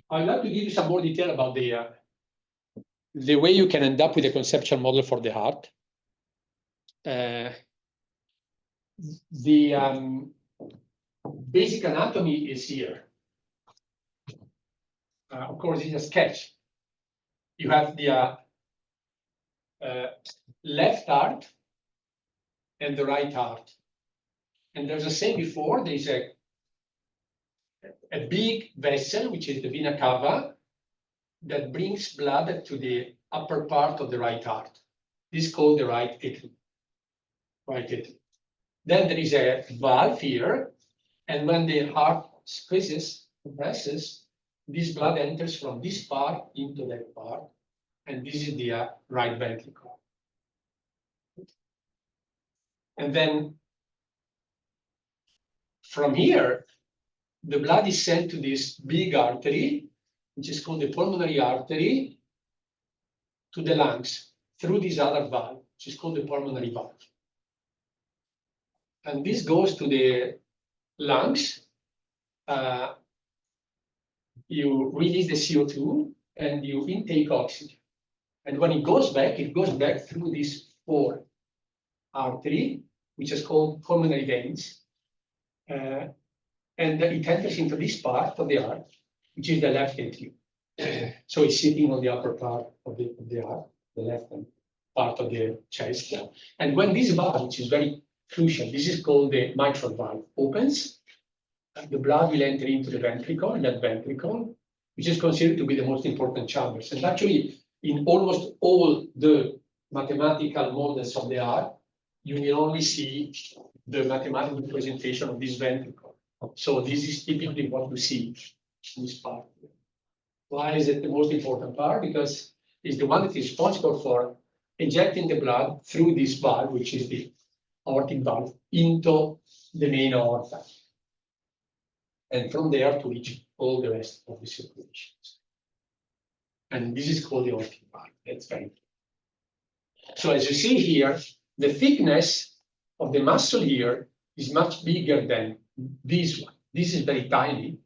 S2: like to give you some more detail about the way you can end up with a conceptual model for the heart. The basic anatomy is here. Of course, it's a sketch. You have the left heart and the right heart. And as I said before, there's a big vessel, which is the vena cava, that brings blood to the upper part of the right heart. This is called the right atrium. Right atrium. Then there is a valve here, and when the heart squeezes, compresses, this blood enters from this part into that part, and this is the right ventricle. And then from here, the blood is sent to this big artery, which is called the pulmonary artery, to the lungs through this other valve, which is called the pulmonary valve. And this goes to the lungs. You release the CO2 and you intake oxygen. And when it goes back through this fourth artery which is called pulmonary veins. And it enters into this part of the heart, which is the left atrium. So it's sitting on the upper part of the heart, the left part of the chest. And when this valve, which is very crucial, this is called the mitral valve, opens, the blood will enter into the ventricle, and that ventricle, which is considered to be the most important chambers. And actually, in almost all the mathematical models of the heart, you will only see the mathematical representation of this ventricle. So this is typically what you see in this part. Why is it the most important part? Because it's the one that is responsible for injecting the blood through this valve, which is the aortic valve, into the main aorta. And from there to reach all the rest of the circulation. And this is called the aortic valve. That's very important. So as you see here, the thickness of the muscle here is much bigger than this one. This is very tiny.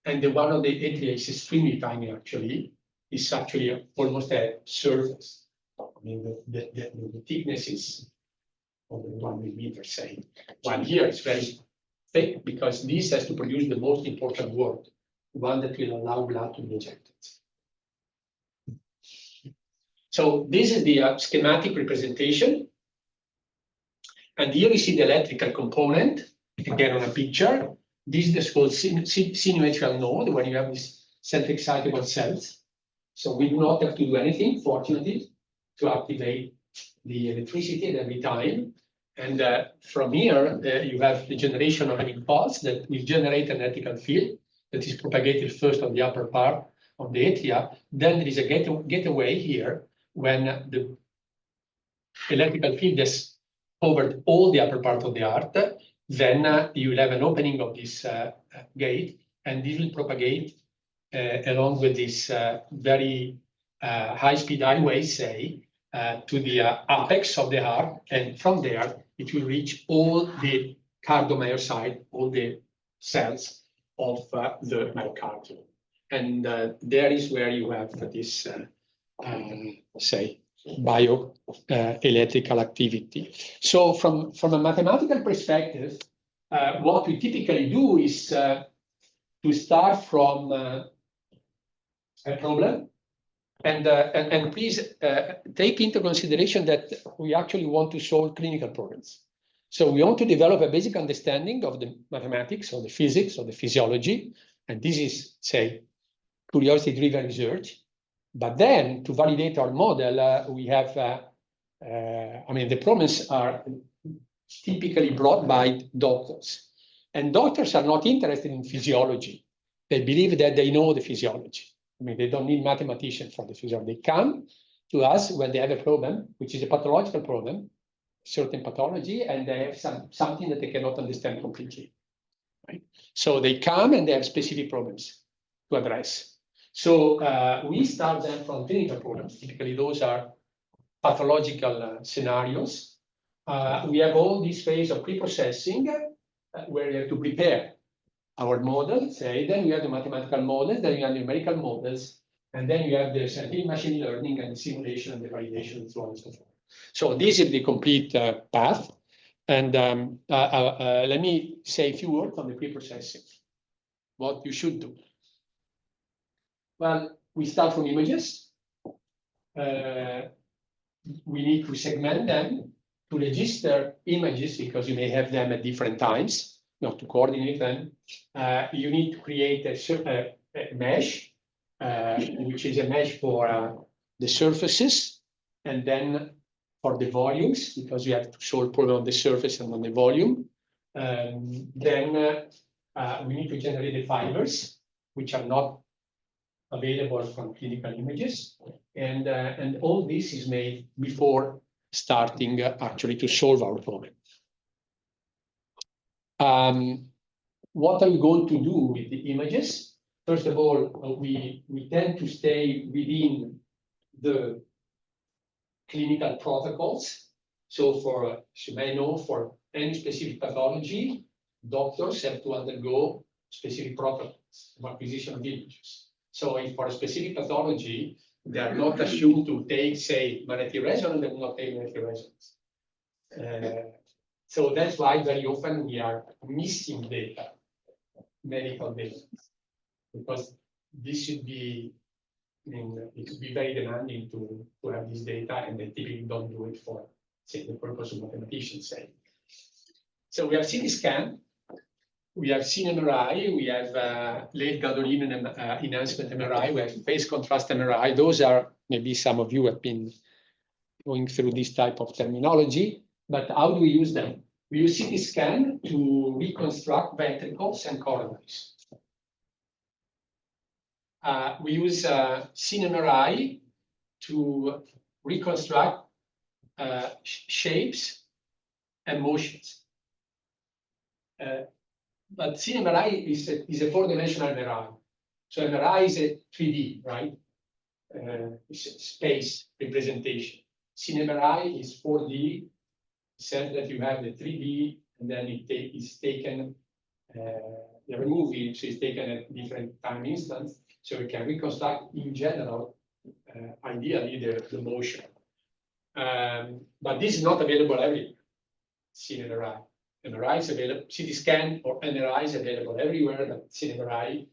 S2: And the one of the atria is extremely tiny, actually. It's actually almost a surface. I mean, the thickness is over 1 millimeter, say. One here is very thick because this has to produce the most important word, one that will allow blood to be injected. So this is the schematic representation. And here you see the electrical component, again on a picture. This is called sinuatrial node, where you have these self-excitable cells. So we do not have to do anything, fortunately, to activate the electricity at every time. And from here, you have the generation of an impulse that will generate an electrical field that is propagated first on the upper part of the atria. Then there is a getaway here when the electrical field has covered all the upper part of the heart. Then you will have an opening of this gate, and this will propagate along with this very high-speed highway, say, to the apex of the heart, and from there it will reach all the cardiomyocyte, all the cells of the myocardium. And there is where you have this, say, bioelectrical activity. So from a mathematical perspective, what we typically do is to start from a problem. And please take into consideration that we actually want to solve clinical problems. So we want to develop a basic understanding of the mathematics or the physics or the physiology. And this is, say, curiosity-driven research. But then to validate our model, we have, I mean, the problems are typically brought by doctors. And doctors are not interested in physiology. They believe that they know the physiology. I mean, they don't need mathematicians for the physiology. They come to us when they have a problem, which is a pathological problem, certain pathology, and they have something that they cannot understand completely. Right? So they come and they have specific problems to address. So we start then from clinical problems. Typically, those are pathological scenarios. We have all this phase of pre-processing where we have to prepare our model, say, then we have the mathematical models, then you have the numerical models, and then you have the scientific machine learning and the simulation and the validation and so on and so forth. So this is the complete path. And let me say a few words on the pre-processing, what you should do. Well, we start from images. We need to segment them to register images because you may have them at different times. Not to coordinate them, you need to create a mesh, which is a mesh for the surfaces, and then for the volumes, because you have to solve problem on the surface and on the volume. Then we need to generate the fibers, which are not available from clinical images, and all this is made before starting actually to solve our problem. What are we going to do with the images? First of all, we tend to stay within the clinical protocols. So for, as you may know, for any specific pathology, doctors have to undergo specific protocols of acquisition of images. So if for a specific pathology, they are not assumed to take, say, magnetic resonance, they will not take magnetic resonance. So that's why very often we are missing data, medical data, because this should be, I mean, it could be very demanding to have this data, and they typically don't do it for, say, the purpose of mathematicians, say. So we have CT scan, we have seen MRI, we have late gadolinium enhancement MRI, we have phase contrast MRI. Those are, maybe some of you have been going through this type of terminology, but how do we use them? We use CT scan to reconstruct ventricles and coronaries. We use CMRI to reconstruct shapes and motions. But CMRI is a four-dimensional MRI. So MRI is a 3D, right? It's a space representation. CMRI is 4D, said that you have the 3D, and then it is taken, you have a movie, so it's taken at different time instance, so we can reconstruct in general, ideally, the motion. But this is not available everywhere. CMRI. MRI is available, CT scan or MRI is available everywhere, but CMRI,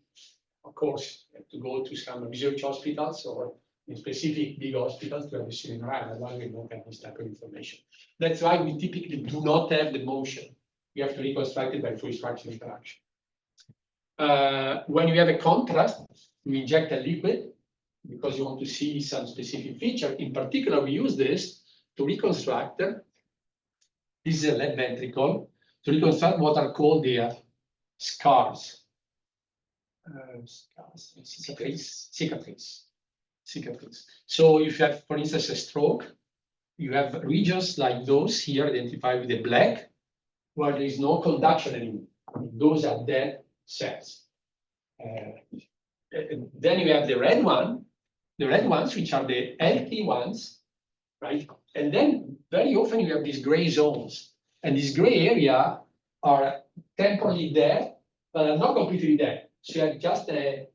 S2: of course, you have to go to some research hospitals or in specific big hospitals to have the CMRI, otherwise we don't have this type of information. That's why we typically do not have the motion. We have to reconstruct it by free structure interaction. When you have a contrast, we inject a liquid because you want to see some specific feature. In particular, we use this to reconstruct, this is a left ventricle, to reconstruct what are called the scars. Cicatrice. So if you have, for instance, a stroke, you have regions like those here identified with the black, where there is no conduction anymore. Those are dead cells. Then you have the red ones, which are the healthy ones, right? And then very often you have these gray zones, and this gray area are temporarily dead, but are not completely dead. So you have just an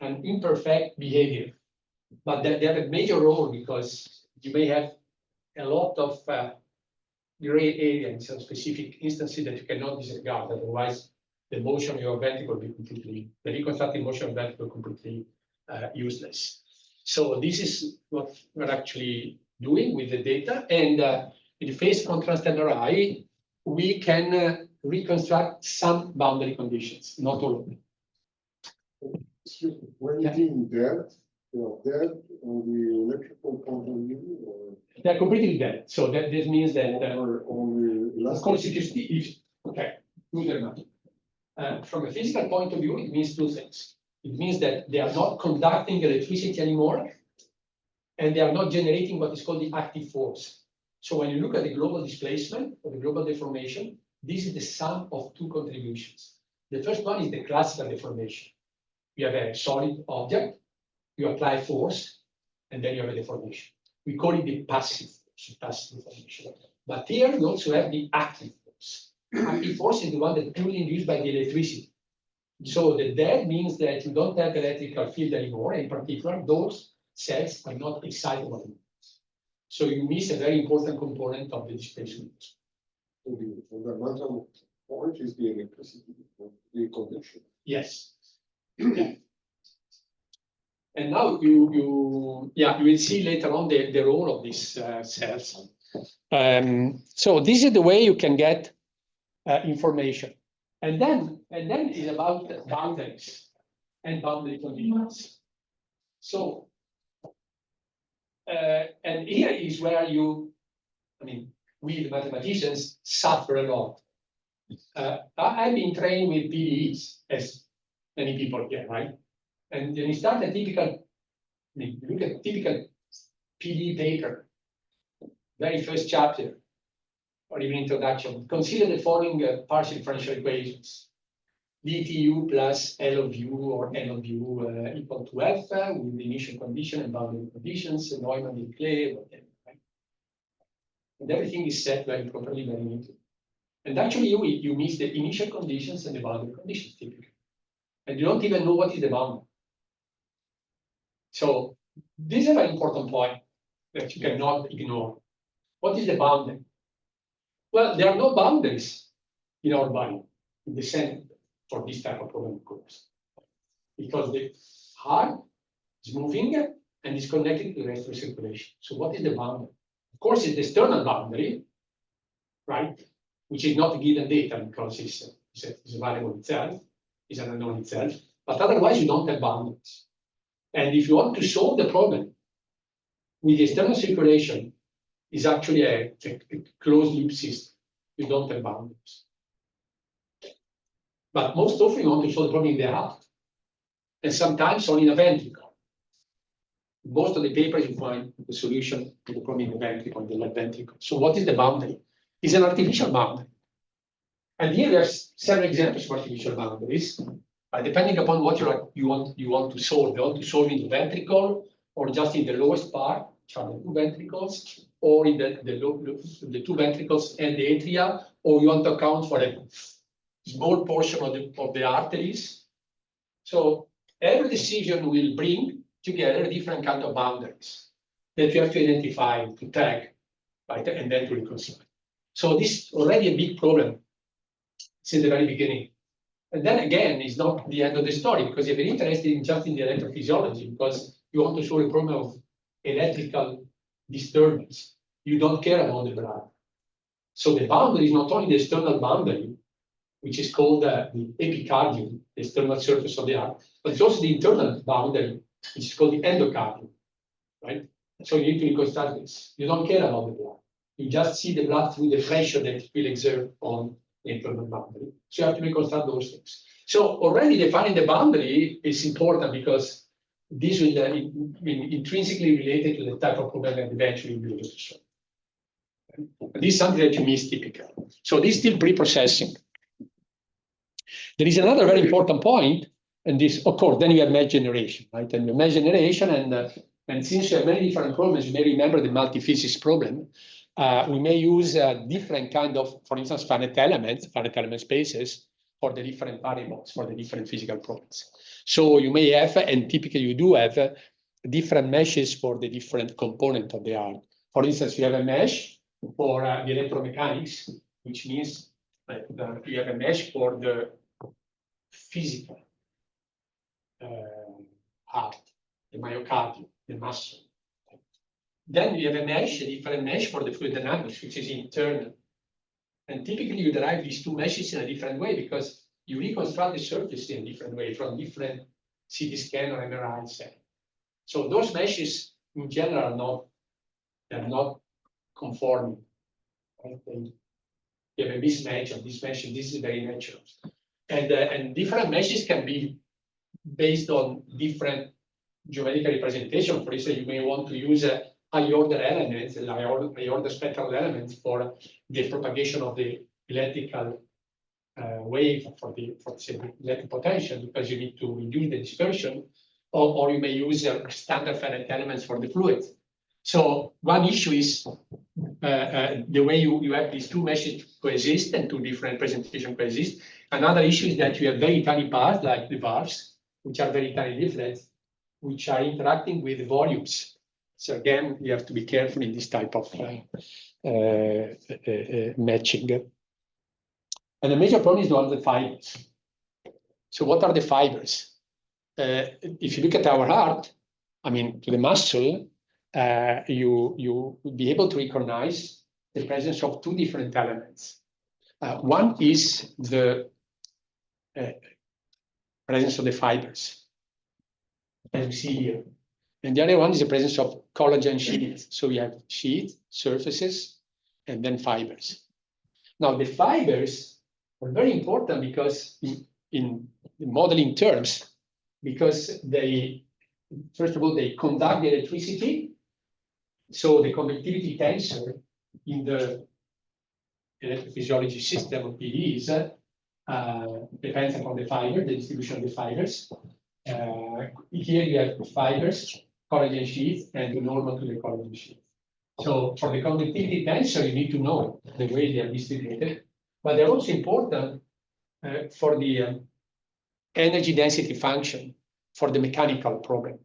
S2: imperfect behavior, but they have a major role because you may have a lot of gray area in some specific instances that you cannot disregard. Otherwise, the motion of your ventricle will be completely, the reconstructed motion of ventricle completely useless. So this is what we're actually doing with the data. And in the phase contrast MRI, we can reconstruct some boundary conditions, not all of them.
S5: Excuse me, when you mean dead, they are dead on the electrical point of view, or
S2: They're completely dead. So that this means that
S5: on the
S2: of course, if okay, do them now. From a physical point of view, it means two things. It means that they are not conducting electricity anymore, and they are not generating what is called the active force. So when you look at the global displacement or the global deformation, this is the sum of two contributions. The first one is the classical deformation. You have a solid object, you apply force, and then you have a deformation. We call it the passive deformation. But here we also have the active force. Active force is the one that's purely induced by the electricity. So the dead means that you don't have the electrical field anymore. In particular, those cells are not excitable anymore. So you miss a very important component of the displacement.
S5: So the fundamental point is the electricity, the conduction.
S2: Yes. Yeah. And now you will see later on the role of these cells. So this is the way you can get information, and then it's about boundaries and boundary conditions. So and here is where we the mathematicians suffer a lot. I've been trained with PDEs, as many people here, right? And when you start a typical, you look at a typical PD paper, very first chapter, or even introduction, consider the following partial differential equations. dtu plus L of u or N of u equal to F with the initial condition and boundary conditions, and Neumann decay, whatever, right? And everything is set very properly, very neatly. And actually, you miss the initial conditions and the boundary conditions typically. And you don't even know what is the boundary. So this is a very important point that you cannot ignore. What is the boundary? Well, there are no boundaries in our body in the sense for this type of problem, of course, because the heart is moving and is connected to the rest of the circulation. So what is the boundary? Of course, it's the external boundary, right? Which is not a given data because it's a variable itself, it's an unknown itself, but otherwise you don't have boundaries. And if you want to solve the problem with the external circulation, is actually a closed loop system. You don't have boundaries. But most often you want to solve the problem in the heart, and sometimes only in a ventricle. Most of the papers you find the solution to the problem in the ventricle, in the left ventricle. So what is the boundary? It's an artificial boundary. And here there's several examples of artificial boundaries, depending upon what you want to solve. You want to solve in the ventricle, or just in the lowest part, which are the two ventricles, or in the two ventricles and the atria, or you want to account for a small portion of the arteries. So every decision will bring together different kind of boundaries that you have to identify, to tag, right, and then to reconcile. So this is already a big problem since the very beginning. And then again, it's not the end of the story, because you're very interested in just in the electrophysiology, because you want to solve a problem of electrical disturbance. You don't care about the blood. So the boundary is not only the external boundary, which is called the epicardium, the external surface of the heart, but it's also the internal boundary, which is called the endocardium, right? So you need to reconstruct this. You don't care about the blood. You just see the blood through the pressure that it will exert on the internal boundary. So you have to reconstruct those things. So already defining the boundary is important, because this will be intrinsically related to the type of problem that eventually will be able to solve. This is something that you miss typically. So this is still pre-processing. There is another very important point, and this, of course, then you have mesh generation, right? And the mesh generation, and since you have many different problems, you may remember the multi-physics problem. We may use different kind of, for instance, finite element spaces for the different variables, for the different physical problems. So you may have, and typically you do have, different meshes for the different component of the art. For instance, you have a mesh for the electromechanics, which means that you have a mesh for the physical heart, the myocardium, the muscle. Then you have a mesh, a different mesh for the fluid dynamics, which is internal. And typically you derive these two meshes in a different way, because you reconstruct the surface in a different way from different CT scan or MRI scan. So those meshes in general are not conforming. Right? You have a mismatch of this mesh, and this is very natural. And different meshes can be based on different geometrical representation. For instance, you may want to use high-order elements, high-order spectral elements for the propagation of the electrical wave for the electric potential, because you need to reduce the dispersion, or you may use standard finite elements for the fluids. So one issue is the way you have these two meshes coexist and two different presentations coexist. Another issue is that you have very tiny parts, like the valves, which are very tiny difference, which are interacting with volumes. So again, you have to be careful in this type of matching. And the major problem is one of the fibers. So what are the fibers? If you look at our heart, I mean, to the muscle, you would be able to recognize the presence of two different elements. One is the presence of the fibers, as we see here. And the other one is the presence of collagen sheets. So we have sheets, surfaces, and then fibers. Now, the fibers are very important because in modeling terms, because they, first of all, they conduct the electricity. So the conductivity tensor in the electrophysiology system of PEs depends upon the fiber, the distribution of the fibers. Here you have fibers, collagen sheets, and the normal to the collagen sheet. So for the conductivity tensor, you need to know the way they are distributed, but they're also important for the energy density function for the mechanical problem.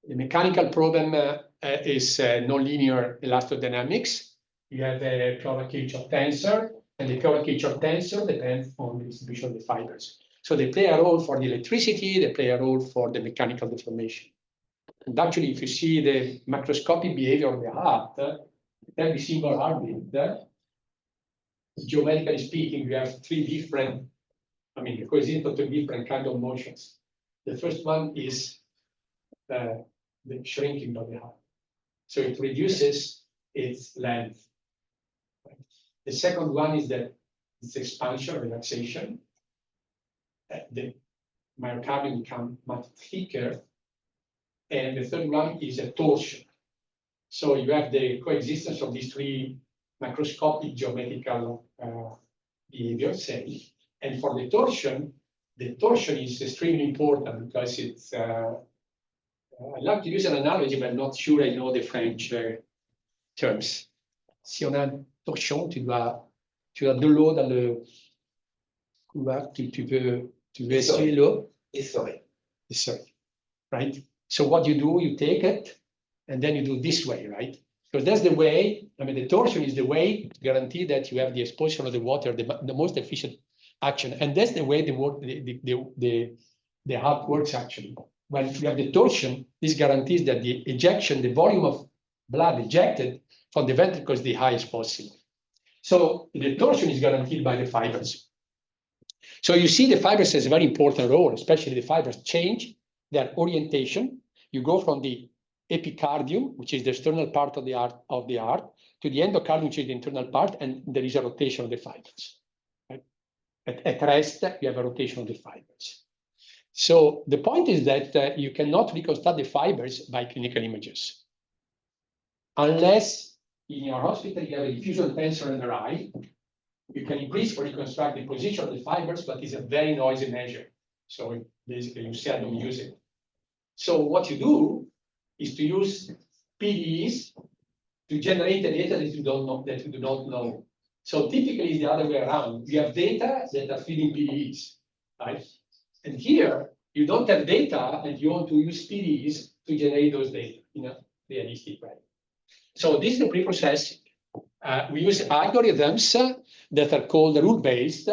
S2: The mechanical problem is nonlinear elastodynamics. you have a Kroll-Kirchhoff tensor, and the Kroll-Kirchhoff tensor depends on the distribution of the fibers. So they play a role for the electricity, they play a role for the mechanical deformation. And actually, if you see the macroscopic behavior of the heart, every single heartbeat, geometrically speaking, you have three different, the coincidence of three different kind of motions. The first one is the shrinking of the heart. So it reduces its length. The second one is that it's expansion, relaxation. The myocardium becomes much thicker. And the third one is a torsion. So you have the coexistence of these three macroscopic geometrical behaviors. And for the torsion is extremely important because it's, I love to use an analogy, but I'm not sure I know the French terms. Si on a une torsion, tu as de l'eau dans le couloir, tu veux essuyer l'eau.
S1: Essoré.
S2: Right? So what you do, you take it, and then you do this way, right? Because that's the way, the torsion is the way to guarantee that you have the exposure of the water, the most efficient action. And that's the way the heart works actually. When you have the torsion, this guarantees that the ejection, the volume of blood ejected from the ventricle is the highest possible. So the torsion is guaranteed by the fibers. So you see the fibers has a very important role, especially the fibers change their orientation. You go from the epicardium, which is the external part of the heart, to the endocardium, which is the internal part, and there is a rotation of the fibers. Right? At rest, you have a rotation of the fibers. So the point is that you cannot reconstruct the fibers by clinical images. Unless in your hospital you have a diffusion tensor MRI, you can in principle reconstruct the position of the fibers, but it's a very noisy measure. So basically you seldom use it. So what you do is to use PDEs to generate the data that you don't know, that you do not know. So typically it's the other way around. You have data that are feeding PDEs, right? And here you don't have data and you want to use PDEs to generate those data in a realistic way. So this is the pre-processing. We use algorithms that are called rule-based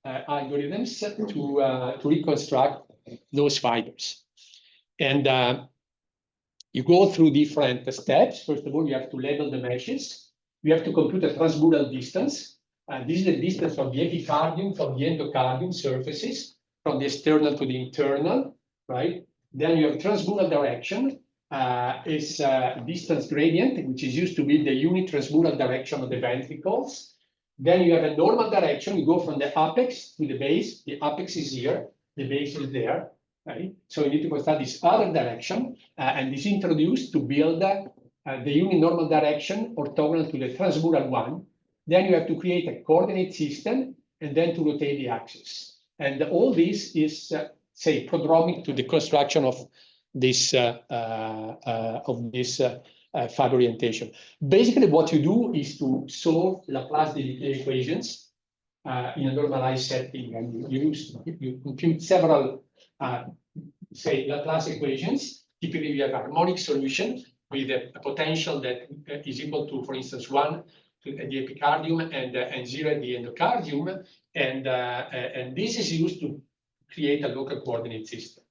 S2: algorithms to reconstruct those fibers. And you go through different steps. First of all, you have to label the meshes. You have to compute a transmural distance. This is the distance from the epicardium, from the endocardium surfaces, from the external to the internal, right? Then you have transmural direction. Is distance gradient, which is used to be the unit transmural direction of the ventricles. Then you have a normal direction. You go from the apex to the base. The apex is here. The base is there. Right? So you need to construct this other direction, and this is introduced to build the unit normal direction orthogonal to the transmural one. Then you have to create a coordinate system, and then to rotate the axis. And all this is, say, prodromic to the construction of this fiber orientation. Basically, what you do is to solve Laplace-Dirichlet equations in a normalized setting, and you compute several, say, Laplace equations. Typically, you have a harmonic solution with a potential that is equal to, for instance, 1 to the epicardium and 0 at the endocardium, and this is used to create a local coordinate system.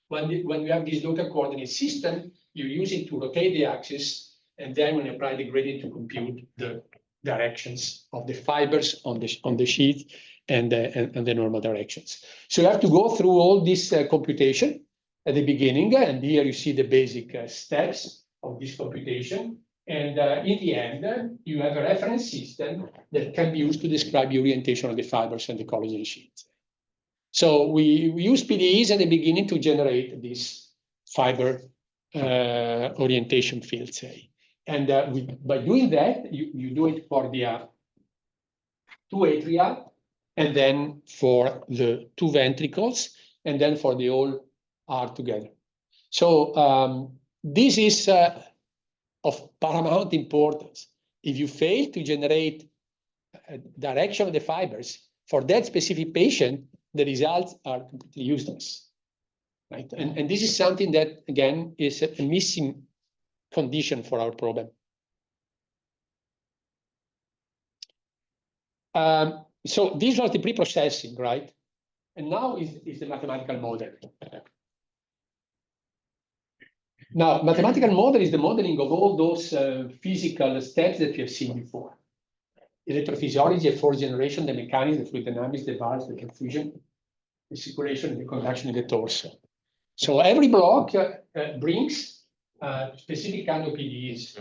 S2: When you have this local coordinate system, you use it to rotate the axis, and then when you apply the gradient to compute the directions of the fibers on the sheet and the normal directions. So you have to go through all this computation at the beginning, and here you see the basic steps of this computation. And in the end, you have a reference system that can be used to describe the orientation of the fibers and the collagen sheets. So we use PDEs at the beginning to generate this fiber orientation field, say. And by doing that, you do it for the 2 atria, and then for the 2 ventricles, and then for the whole heart together. So this is of paramount importance. If you fail to generate a direction of the fibers for that specific patient, the results are completely useless, right? And this is something that, again, is a missing condition for our problem. So this was the pre-processing, right? And now is the mathematical model. Now, mathematical model is the modeling of all those physical steps that we have seen before. Electrophysiology, the fourth generation, the mechanics, the fluid dynamics, the valves, the perfusion, the circulation, the conduction in the torso. So every block brings specific kind of PDEs.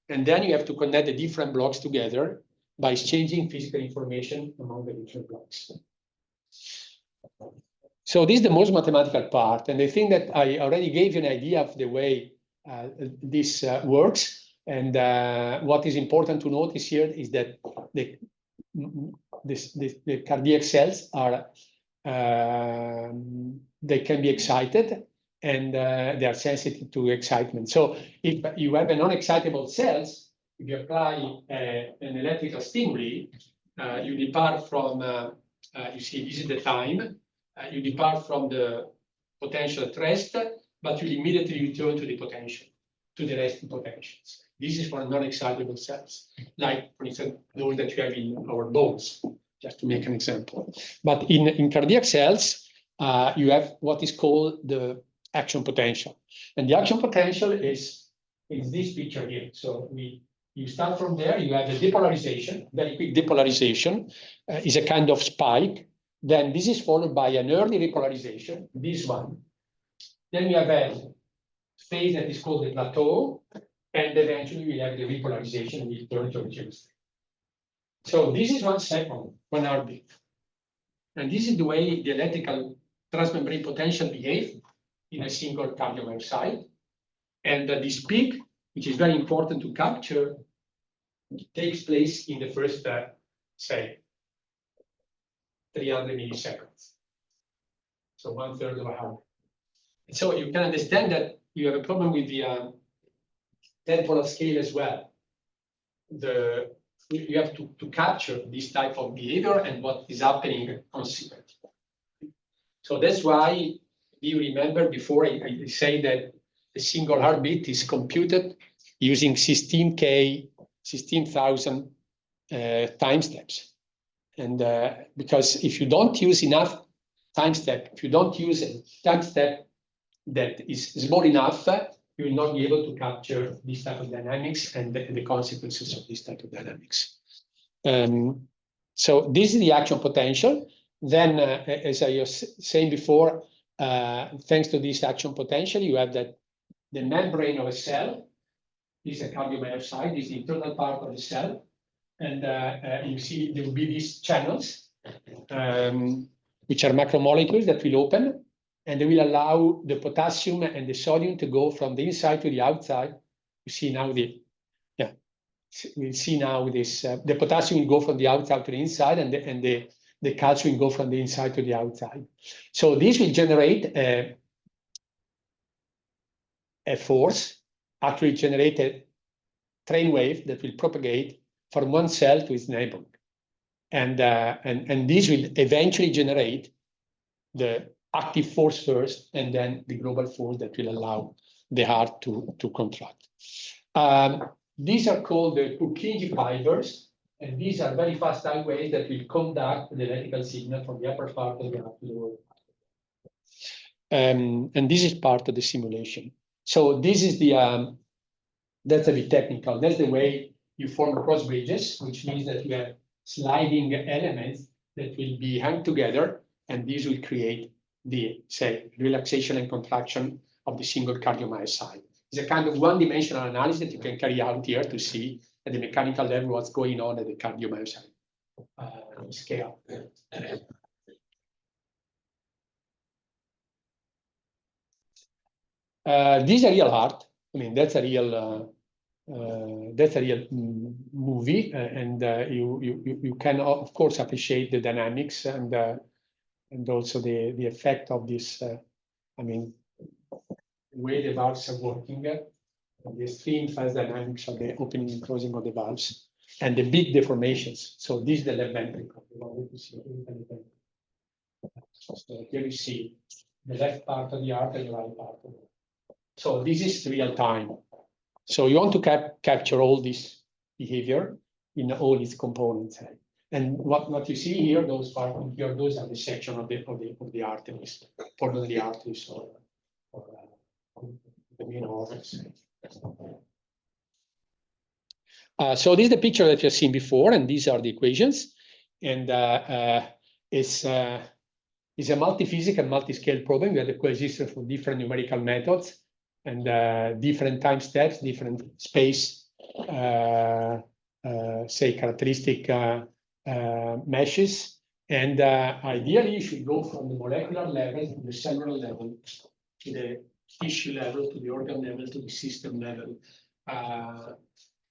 S2: And then you have to connect the different blocks together by exchanging physical information among the different blocks. So this is the most mathematical part. And I think that I already gave you an idea of the way this works. And what is important to notice here is that the cardiac cells are, they can be excited and they are sensitive to excitement. So if you have a non-excitable cells, if you apply an electrical stimuli, you depart from, you see, this is the time, you depart from the potential at rest, but you immediately return to the potential, to the resting potentials. This is for non-excitable cells, like, for instance, those that we have in our bones, just to make an example. But in cardiac cells, you have what is called the action potential. And the action potential is this picture here. So you start from there, you have the depolarization, very quick depolarization, is a kind of spike. Then this is followed by an early repolarization, this one. Then you have a phase that is called the plateau, and eventually we have the repolarization, we turn to original state. So this is 1 second, 1 heartbeat. And this is the way the electrical transmembrane potential behaves in a single cardiomyocyte. And this peak, which is very important to capture, takes place in the first, say, 300 milliseconds. So 1/3 of a heartbeat. So you can understand that you have a problem with the temporal scale as well. You have to capture this type of behavior and what is happening consequently. So that's why you remember before I say that the single heartbeat is computed using 16,000 time steps. And because if you don't use enough time step, if you don't use a time step that is small enough, you will not be able to capture this type of dynamics and the consequences of this type of dynamics. So this is the action potential. Then, as I was saying before, thanks to this action potential, you have that the membrane of a cell is a cardiomyocyte, is the internal part of the cell. And you see there will be these channels, which are macromolecules that will open, and they will allow the potassium and the sodium to go from the inside to the outside. You see now we'll see now this, the potassium will go from the outside to the inside, and the calcium will go from the inside to the outside. So this will generate a force, actually generate a train wave that will propagate from one cell to its neighbor. And this will eventually generate the active force first, and then the global force that will allow the heart to contract. These are called the Purkinje fibers, and these are very fast highways that will conduct the electrical signal from the upper part of the heart to the lower part. And this is part of the simulation. So this is the, that's a bit technical. That's the way you form cross bridges, which means that you have sliding elements that will be hung together, and these will create the, say, relaxation and contraction of the single cardiomyocyte. It's a kind of one-dimensional analysis that you can carry out here to see at the mechanical level what's going on at the cardiomyocyte scale. This is a real heart. I mean, that's a real movie, and you can of course appreciate the dynamics and also the effect of this. I mean, the way the valves are working, the extreme fast dynamics of the opening and closing of the valves, and the big deformations. So this is the left ventricle. So here you see the left part of the heart and the right part of it. So this is real time. So you want to capture all this behavior in all its components. And what you see here, those parts here, those are the section of the arteries, part of the arteries or the main organs. So this is the picture that you've seen before, and these are the equations. And it's a multi-physics and multi-scale problem. We have the coexistence for different numerical methods and different time steps, different space, say, characteristic meshes. And ideally, you should go from the molecular level to the cellular level, to the tissue level, to the organ level, to the system level.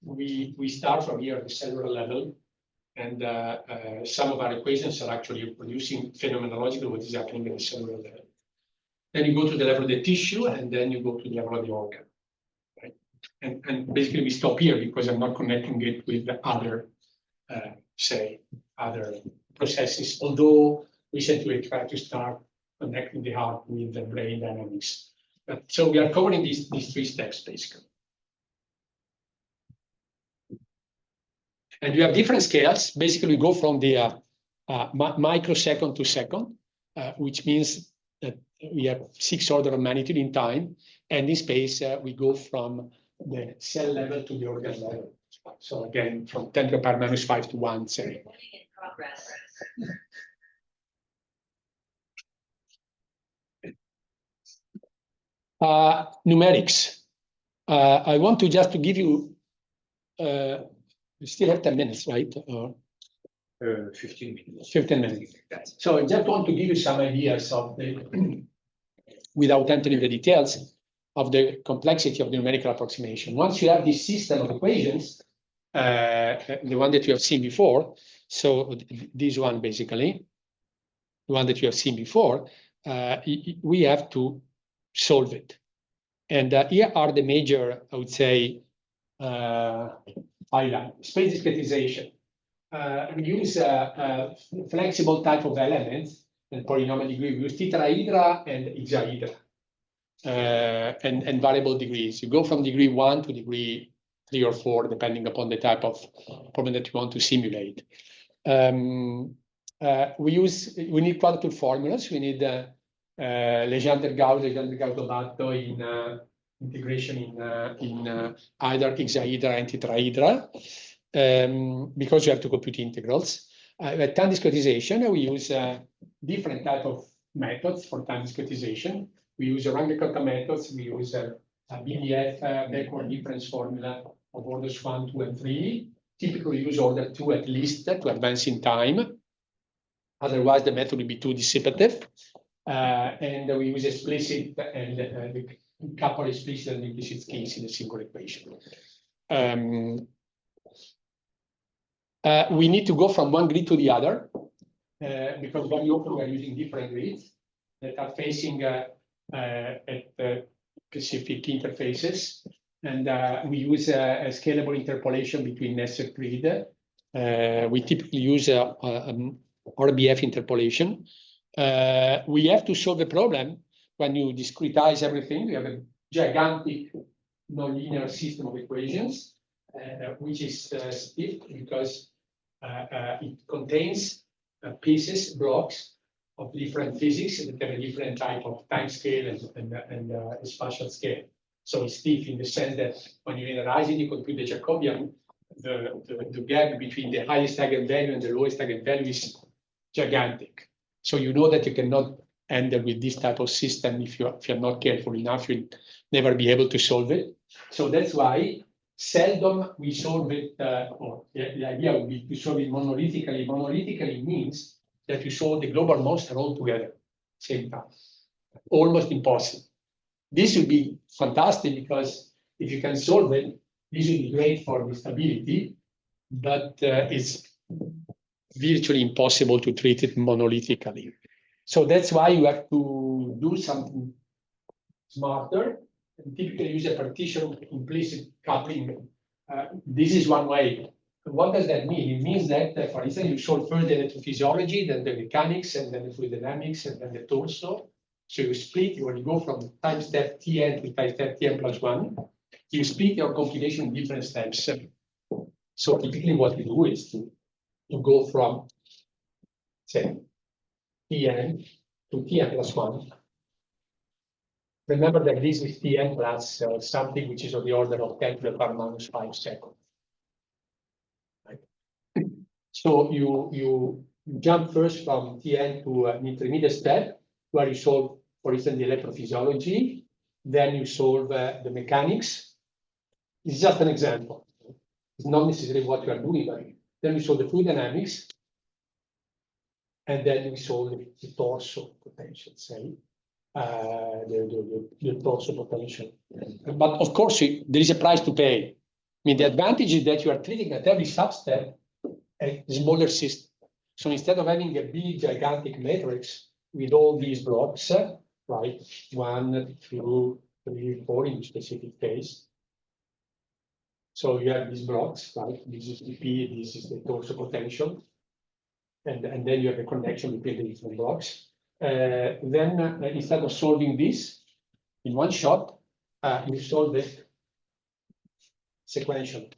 S2: We start from here at the cellular level, and some of our equations are actually producing phenomenologically what is happening at the cellular level. Then you go to the level of the tissue, and then you go to the level of the organ. Right? And basically, we stop here because I'm not connecting it with the other, say, other processes. Although recently we try to start connecting the heart with the brain dynamics. So we are covering these three steps basically. And we have different scales. Basically, we go from the microsecond to second, which means that we have 6 orders of magnitude in time. And in space, we go from the cell level to the organ level. So again, from 10 to the power minus 5 to 1, say.
S6: Recording in progress.
S2: Numerics. I want to just to give you, we still have 10 minutes, right?
S1: 15 minutes.
S2: 15 minutes. So I just want to give you some ideas of the, without entering the details, of the complexity of the numerical approximation. Once you have this system of equations, the one that you have seen before, so this one basically, the one that you have seen before, we have to solve it. And here are the major, I would say, highlights. Space discretization. We use a flexible type of elements and polynomial degree. We use tetrahedra and hexahedra and variable degrees. You go from degree 1 to degree 3 or 4, depending upon the type of problem that you want to simulate. We need quadrature formulas. We need Legendre-Gauss, Legendre-Gauss-Lobato in integration in either hexahedra and tetrahedra, because you have to compute integrals. At time discretization, we use different type of methods for time discretization. We use Runge-Kutta methods. We use a BDF, backward difference formula of orders 1, 2, and 3. Typically, we use order 2 at least to advance in time. Otherwise, the method will be too dissipative. And we use explicit and the couple explicit and implicit schemes in a single equation. We need to go from one grid to the other because very often we are using different grids that are facing at specific interfaces. And we use a scalable interpolation between nested grid. We typically use RBF interpolation. We have to solve the problem when you discretize everything. We have a gigantic nonlinear system of equations, which is stiff because it contains pieces, blocks of different physics that have a different type of time scale and spatial scale. So it's stiff in the sense that when you linearize it, you compute the Jacobian, the gap between the highest eigenvalue and the lowest eigenvalue is gigantic. So you know that you cannot end up with this type of system if you're not careful enough, you'll never be able to solve it. So that's why seldom we solve it, or the idea would be to solve it monolithically. Monolithically means that you solve the global monster all together, same time. Almost impossible. This would be fantastic because if you can solve it, this would be great for the stability, but it's virtually impossible to treat it monolithically. So that's why you have to do something smarter and typically use a partition implicit coupling. This is one way. What does that mean? It means that, for instance, you solve first the electrophysiology, then the mechanics, and then the fluid dynamics, and then the torso. So you split, when you go from time step Tn to time step Tn plus 1, you split your computation in different steps. So typically what we do is to to go from, say, Tn to Tn plus 1. Remember that this is Tn plus something which is of the order of 10 to the power minus 5 seconds. Right? So you jump first from Tn to an intermediate step where you solve, for instance, the electrophysiology, then you solve the mechanics. It's just an example. It's not necessarily what you are doing, but then we solve the fluid dynamics, and then we solve the torso potential, say, the torso potential. But of course, there is a price to pay. I mean, the advantage is that you are treating at every substep a smaller system. So instead of having a big, gigantic matrix with all these blocks, right, 1, 2, 3, 4 in specific case. So you have these blocks, right? This is the P, this is the torso potential. And then you have a connection between the different blocks. Then instead of solving this in one shot, you solve it sequentially.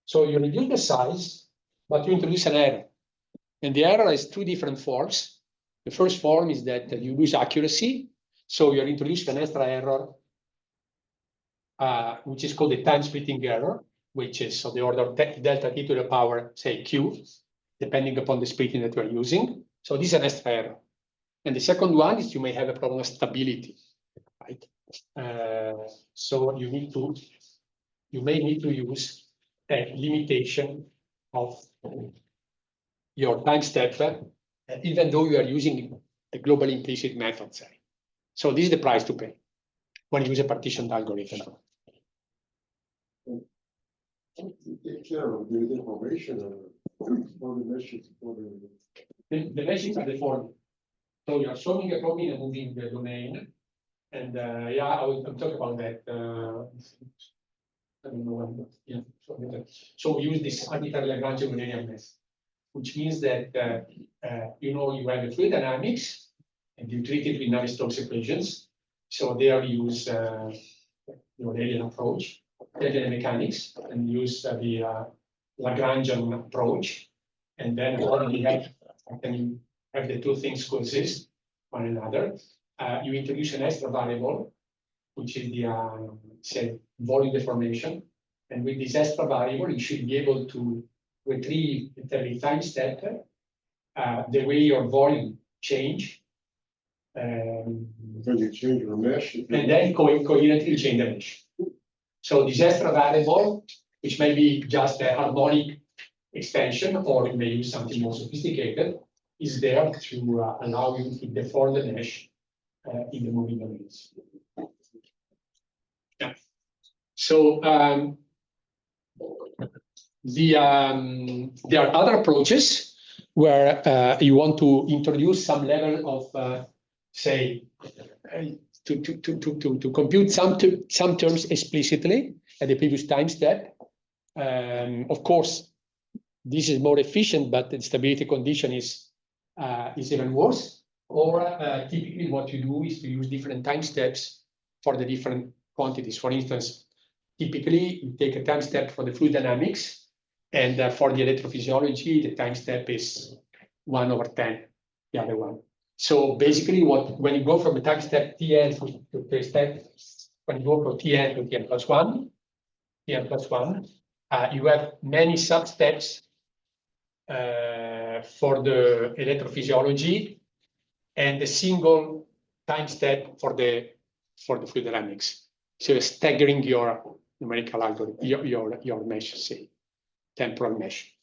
S2: So you reduce the size, but you introduce an error. And the error has two different forms. The first form is that you lose accuracy. So you're introducing an extra error, which is called the time splitting error, which is of the order of delta t to the power, say, q, depending upon the splitting that we're using. So this is an extra error. And the second one is you may have a problem of stability, right? So you may need to use a limitation of your time step, even though you are using a global implicit method, say. So this is the price to pay when you use a partitioned algorithm.
S5: You take care of the information for the meshes.
S2: The meshes are deformed. So you are solving a problem in a moving domain. And yeah, I'm talking about that. I don't know when, yeah. So we use this arbitrary Lagrangian Monadian method, which means that you know, you have the fluid dynamics and you treat it with Navier-Stokes equations. So there we use the Monadian approach, then the mechanics, and use the Lagrangian approach. And then we have the two things coexist one another. You introduce an extra variable, which is the say volume deformation. And with this extra variable, you should be able to retrieve at every time step the way your volume change.
S5: When you change your mesh.
S2: And then coherently change the mesh. So this extra variable, which may be just a harmonic extension, or you may use something more sophisticated, is there to allow you to deform the mesh in the moving domains. Yeah. So there are other approaches where you want to introduce some level of, say, to compute some terms explicitly at the previous time step. Of course, this is more efficient, but the stability condition is even worse. Or typically what you do is to use different time steps for the different quantities. For instance, typically you take a time step for the fluid dynamics, and for the electrophysiology, the time step is 1/10, the other one. So basically, when you go from the time step Tn to the step, when you go from Tn to Tn plus 1, you have many sub-steps for the electrophysiology, and a single time step for the fluid dynamics. So you're staggering your numerical algorithm, your mesh, say, temporal mesh.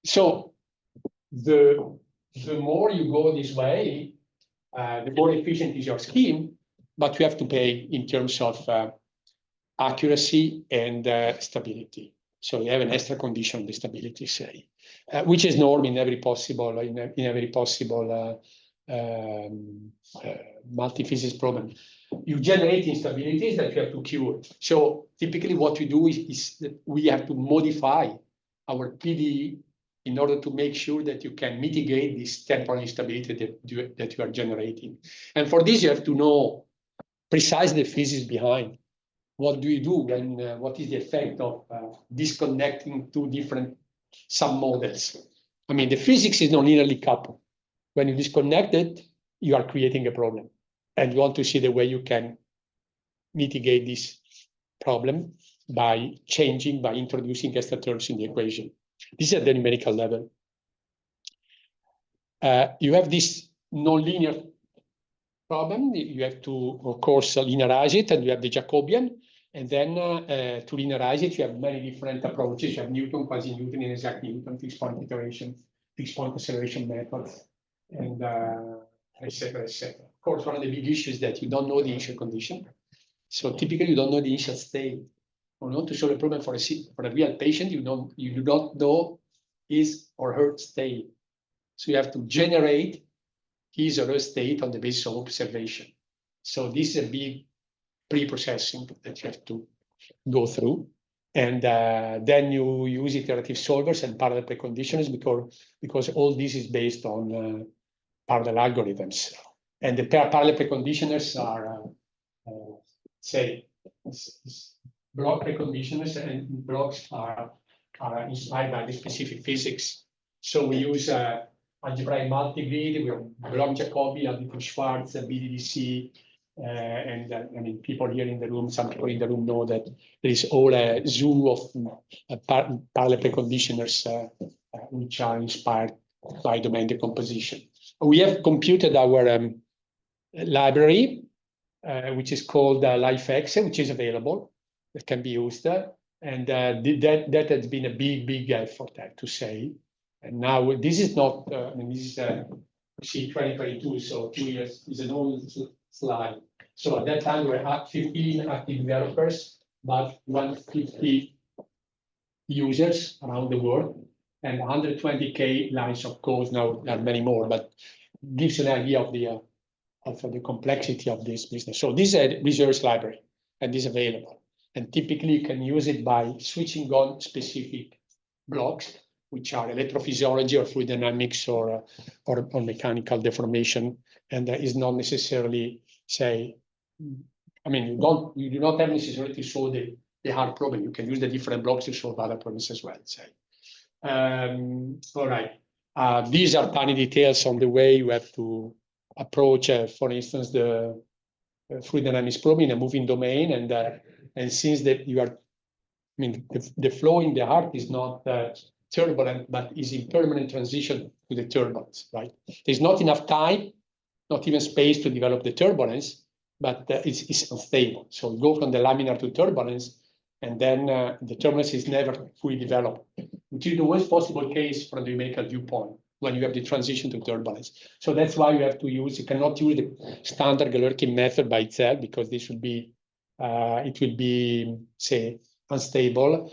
S2: So the more you go this way, the more efficient is your scheme, but you have to pay in terms of accuracy and stability. So you have an extra condition of the stability, say, which is norm in every possible multi-physics problem. You generate instabilities that you have to cure. So typically what we do is that we have to modify our PDE in order to make sure that you can mitigate this temporal instability that you are generating. And for this, you have to know precisely the physics behind what do you do when, what is the effect of disconnecting two different submodels? I mean, the physics is non-linearly coupled. When you disconnect it, you are creating a problem. And you want to see the way you can mitigate this problem by introducing extra terms in the equation. This is at the numerical level. You have this non-linear problem. You have to, of course, linearize it, and you have the Jacobian. And then to linearize it, you have many different approaches. You have Newton, quasi-Newton, and exact Newton, fixed point iteration, fixed point acceleration methods, and et cetera, et cetera. Of course, one of the big issues is that you don't know the initial condition. So typically, you don't know the initial state. In order to solve a problem for a real patient, you do not know his or her state. So you have to generate his or her state on the basis of observation. So this is a big pre-processing that you have to go through. And then you use iterative solvers and parallel preconditioners because all this is based on parallel algorithms. And the parallel preconditioners are, say, block preconditioners, and blocks are inspired by the specific physics. So we use algebraic multigrid, we have block Jacobi, additive Schwarz, BDDC, and I mean, people here in the room, some people in the room know that there is all a zoo of parallel preconditioners which are inspired by domain decomposition. We have computed our library, which is called LifeX, which is available, that can be used. And that has been a big effort, I have to say. And now this is not, I mean, this is see 2022, so 2 years is an old slide. So at that time we had 15 active developers, but 150 users around the world, and 120K lines of code. Now there are many more, but gives you an idea of the complexity of this business. So this is a research library, and this is available. And typically you can use it by switching on specific blocks, which are electrophysiology or fluid dynamics or mechanical deformation, and is not necessarily, say, I mean, you do not have necessarily to solve the hard problem. You can use the different blocks to solve other problems as well, say. All right. These are tiny details on the way you have to approach, for instance, the fluid dynamics problem in a moving domain, and since that you are, I mean, the flow in the heart is not turbulent, but is in permanent transition to the turbulence, right? There's not enough time, not even space to develop the turbulence, but it's unstable. So you go from the laminar to turbulence, and then the turbulence is never fully developed, which is the worst possible case from the numerical viewpoint when you have the transition to turbulence. So that's why you have to use, you cannot use the standard Galerkin method by itself, because this would be, it will be, say, unstable.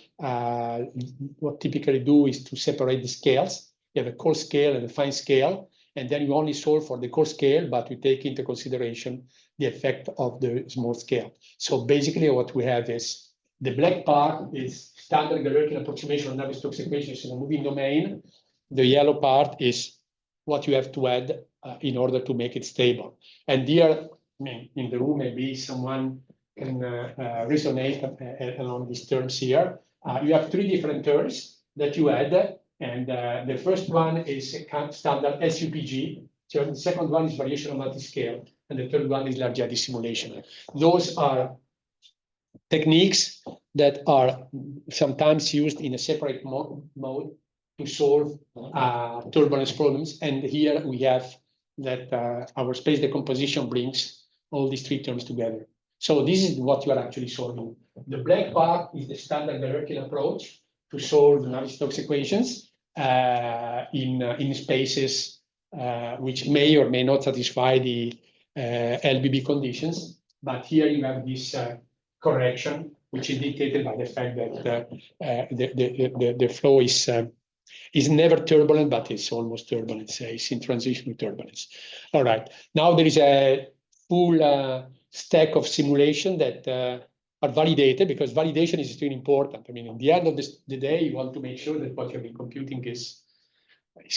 S2: What typically do is to separate the scales. You have a coarse scale and a fine scale, and then you only solve for the coarse scale, but you take into consideration the effect of the small scale. So basically what we have is the black part is standard Galerkin approximation of Navier-Stokes equations in a moving domain. The yellow part is what you have to add in order to make it stable. And here, I mean, in the room, maybe someone can resonate along these terms here. You have three different terms that you add, and the first one is standard SUPG. So the second one is variation of multi-scale, and the third one is large eddy simulation. Those are techniques that are sometimes used in a separate mode to solve turbulence problems. And here we have that our space decomposition brings all these three terms together. So this is what you are actually solving. The black part is the standard Galerkin approach to solve Navier-Stokes equations in spaces which may or may not satisfy the LBB conditions. But here you have this correction, which is dictated by the fact that the flow is never turbulent, but it's almost turbulent, say, it's in transition to turbulence. All right, now there is a full stack of simulation that are validated, because validation is extremely important. I mean, in the end of the day, you want to make sure that what you've been computing is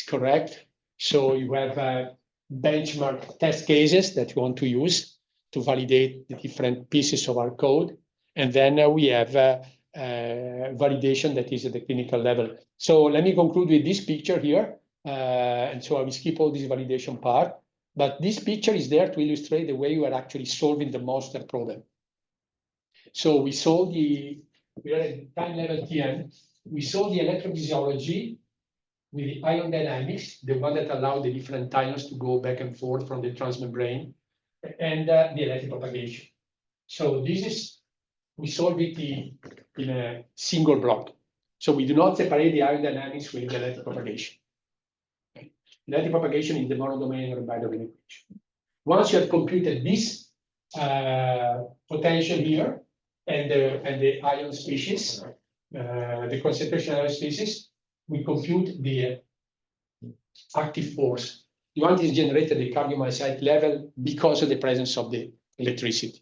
S2: correct. So you have benchmark test cases that you want to use to validate the different pieces of our code. And then we have validation that is at the clinical level. So let me conclude with this picture here. And so I will skip all this validation part. But this picture is there to illustrate the way you are actually solving the monster problem. So we solve we are at time level Tn. We solve the electrophysiology with the ion dynamics, the one that allowed the different ions to go back and forth from the transmembrane, and the electric propagation. So this is, we solve it in a single block. So we do not separate the ion dynamics with the electric propagation. Okay. Electric propagation in the monodomain or bidomain equation. Once you have computed this potential here and the ion species, the concentration ion species, we compute the active force. The one is generated at the cardiomyocyte level because of the presence of the electricity.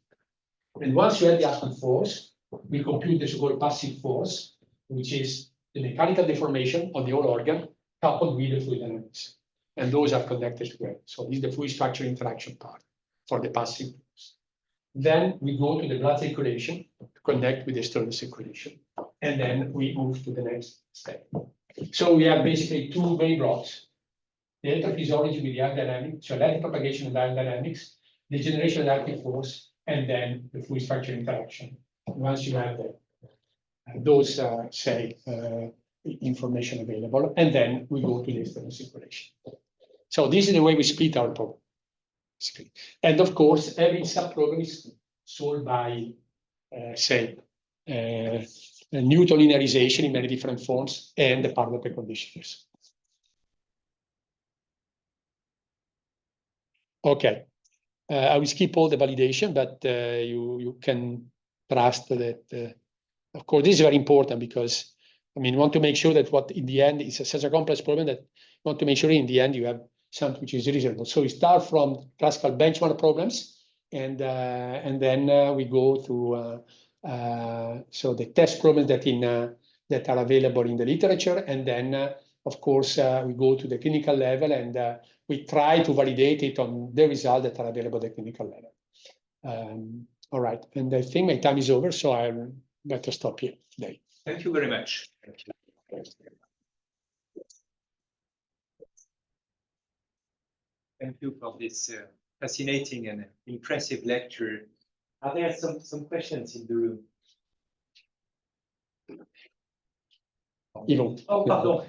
S2: And once you have the active force, we compute the so-called passive force, which is the mechanical deformation of the whole organ coupled with the fluid dynamics. And those are connected together. So this is the fluid structure interaction part for the passive force. Then we go to the blood circulation to connect with the external circulation. And then we move to the next step. So we have basically two main blocks: the electrophysiology with the ion dynamics, so electric propagation and ion dynamics, the generation of the active force, and then the fluid structure interaction. Once you have those information available, and then we go to the external circulation. So this is the way we split our problem. And of course, every subprogram is solved by, Newton linearization in many different forms and the Parlow preconditioners. Okay, I will skip all the validation, but you can trust that. Of course, this is very important because I mean, you want to make sure that what in the end is such a complex problem that you want to make sure in the end you have something which is reasonable. So we start from classical benchmark problems, and then we go to so the test problems that are available in the literature, and then of course we go to the clinical level, and we try to validate it on the results that are available at the clinical level. All right, and I think my time is over, so I'll better stop here today.
S3: Thank you very much.
S1: Thank you.
S3: Thank you for this fascinating and impressive lecture. Are there some questions in the room?
S2: Ivo.
S3: Oh, pardon.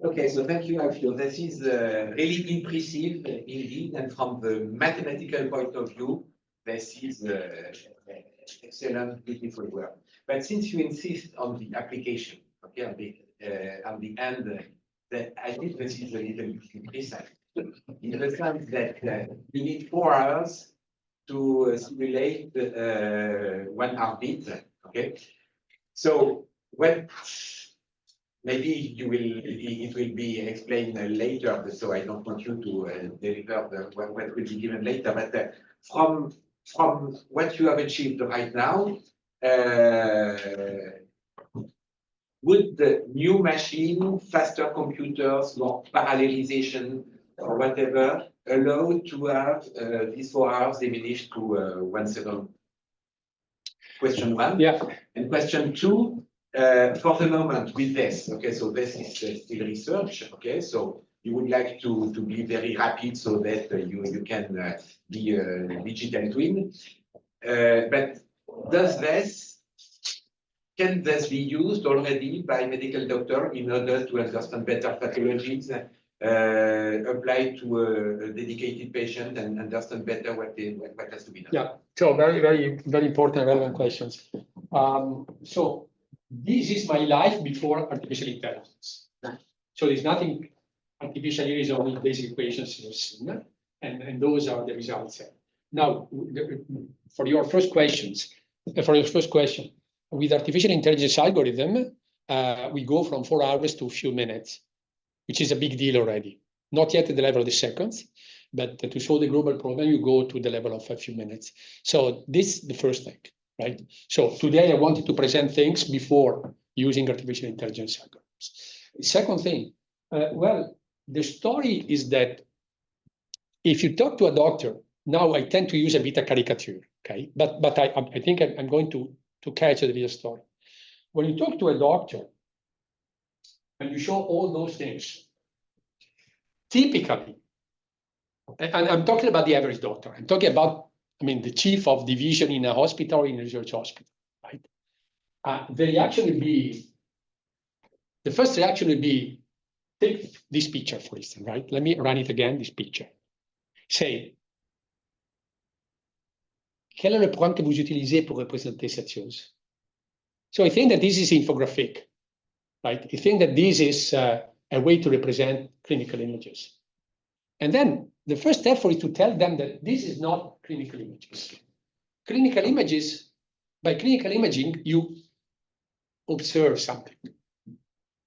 S3: Okay, so thank you, Alfio. This is really impressive indeed, and from the mathematical point of view, this is excellent, beautiful work. But since you insist on the application, okay, on the end, that I think this is a little bit precise, in the sense that you need 4 hours to simulate 1 heartbeat. Okay, so when maybe it will be explained later, so I don't want you to deliver what will be given later. But from what you have achieved right now, would the new machine, faster computers, more parallelization, or whatever, allow to have these 4 hours diminished to 1 second? Question 1.
S2: Yeah.
S3: And question 2, for the moment with this, okay, so this is still research, okay, so you would like to be very rapid so that you can be a digital twin. But can this be used already by medical doctor in order to understand better pathologies, apply to a dedicated patient and understand better what has to be done?
S2: Yeah, so very, very, very important, relevant questions. So this is my life before artificial intelligence. So there's nothing artificial here, is only basic equations you've seen, and those are the results. Now, for your first question, with artificial intelligence algorithm, we go from 4 hours to a few minutes, which is a big deal already. Not yet at the level of the seconds, but to solve the global problem, you go to the level of a few minutes. So this is the first thing, right? So today I wanted to present things before using artificial intelligence algorithms. Second thing, well, the story is that if you talk to a doctor, now I tend to use a bit of caricature, Okay, but I think I'm going to catch the real story. When you talk to a doctor and you show all those things, typically, and I'm talking about the average doctor, I'm talking about, I mean, the chief of division in a hospital or in a research hospital, right? The reaction would be, the first reaction would be, take this picture, for instance, right? Let me run it again, this picture. Say, quel est le programme que vous utilisez pour représenter cette chose? So I think that this is infographic, right? I think that this is a way to represent clinical images. And then the first effort is to tell them that this is not clinical images. Clinical images, by clinical imaging, you observe something.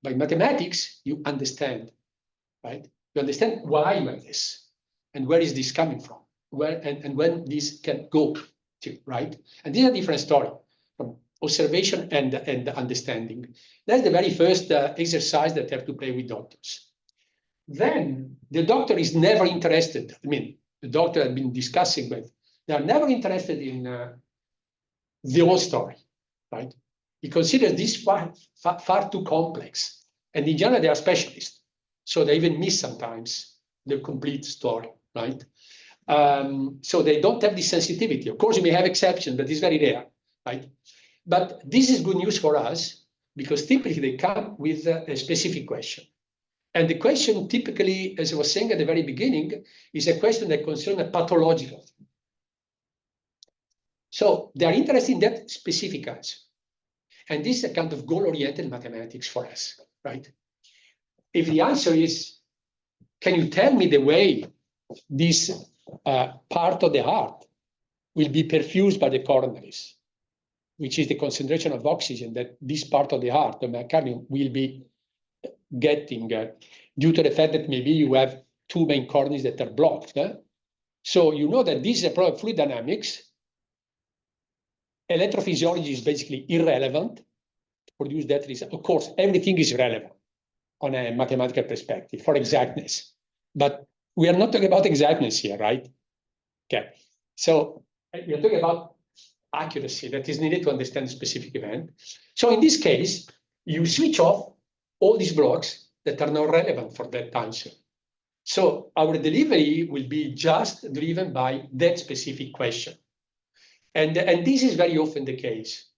S2: By mathematics, you understand, right? You understand why you have this and where is this coming from, where and when this can go to, right? And this is a different story from observation and understanding. That's the very first exercise that I have to play with doctors. Then the doctor is never interested. I mean, the doctor I've been discussing with, they are never interested in the whole story, right? He considers this far too complex. And in general, they are specialists. So they even miss sometimes the complete story, right? So they don't have this sensitivity. Of course, you may have exceptions, but it's very rare, right? But this is good news for us because typically they come with a specific question. And the question typically, as I was saying at the very beginning, is a question that concerns a pathological. So they are interested in that specific answer. And this is a kind of goal-oriented mathematics for us, right? If the answer is, can you tell me the way this part of the heart will be perfused by the coronaries, which is the concentration of oxygen that this part of the heart, the myocardium, will be getting due to the fact that maybe you have two main coronaries that are blocked. So you know that this is a problem of fluid dynamics. Electrophysiology is basically irrelevant to produce that result. Of course, everything is relevant on a mathematical perspective for exactness, but we are not talking about exactness here, right? Okay, so we are talking about accuracy that is needed to understand a specific event. So in this case, you switch off all these blocks that are not relevant for that answer. So our delivery will be just driven by that specific question. And this is very often the case.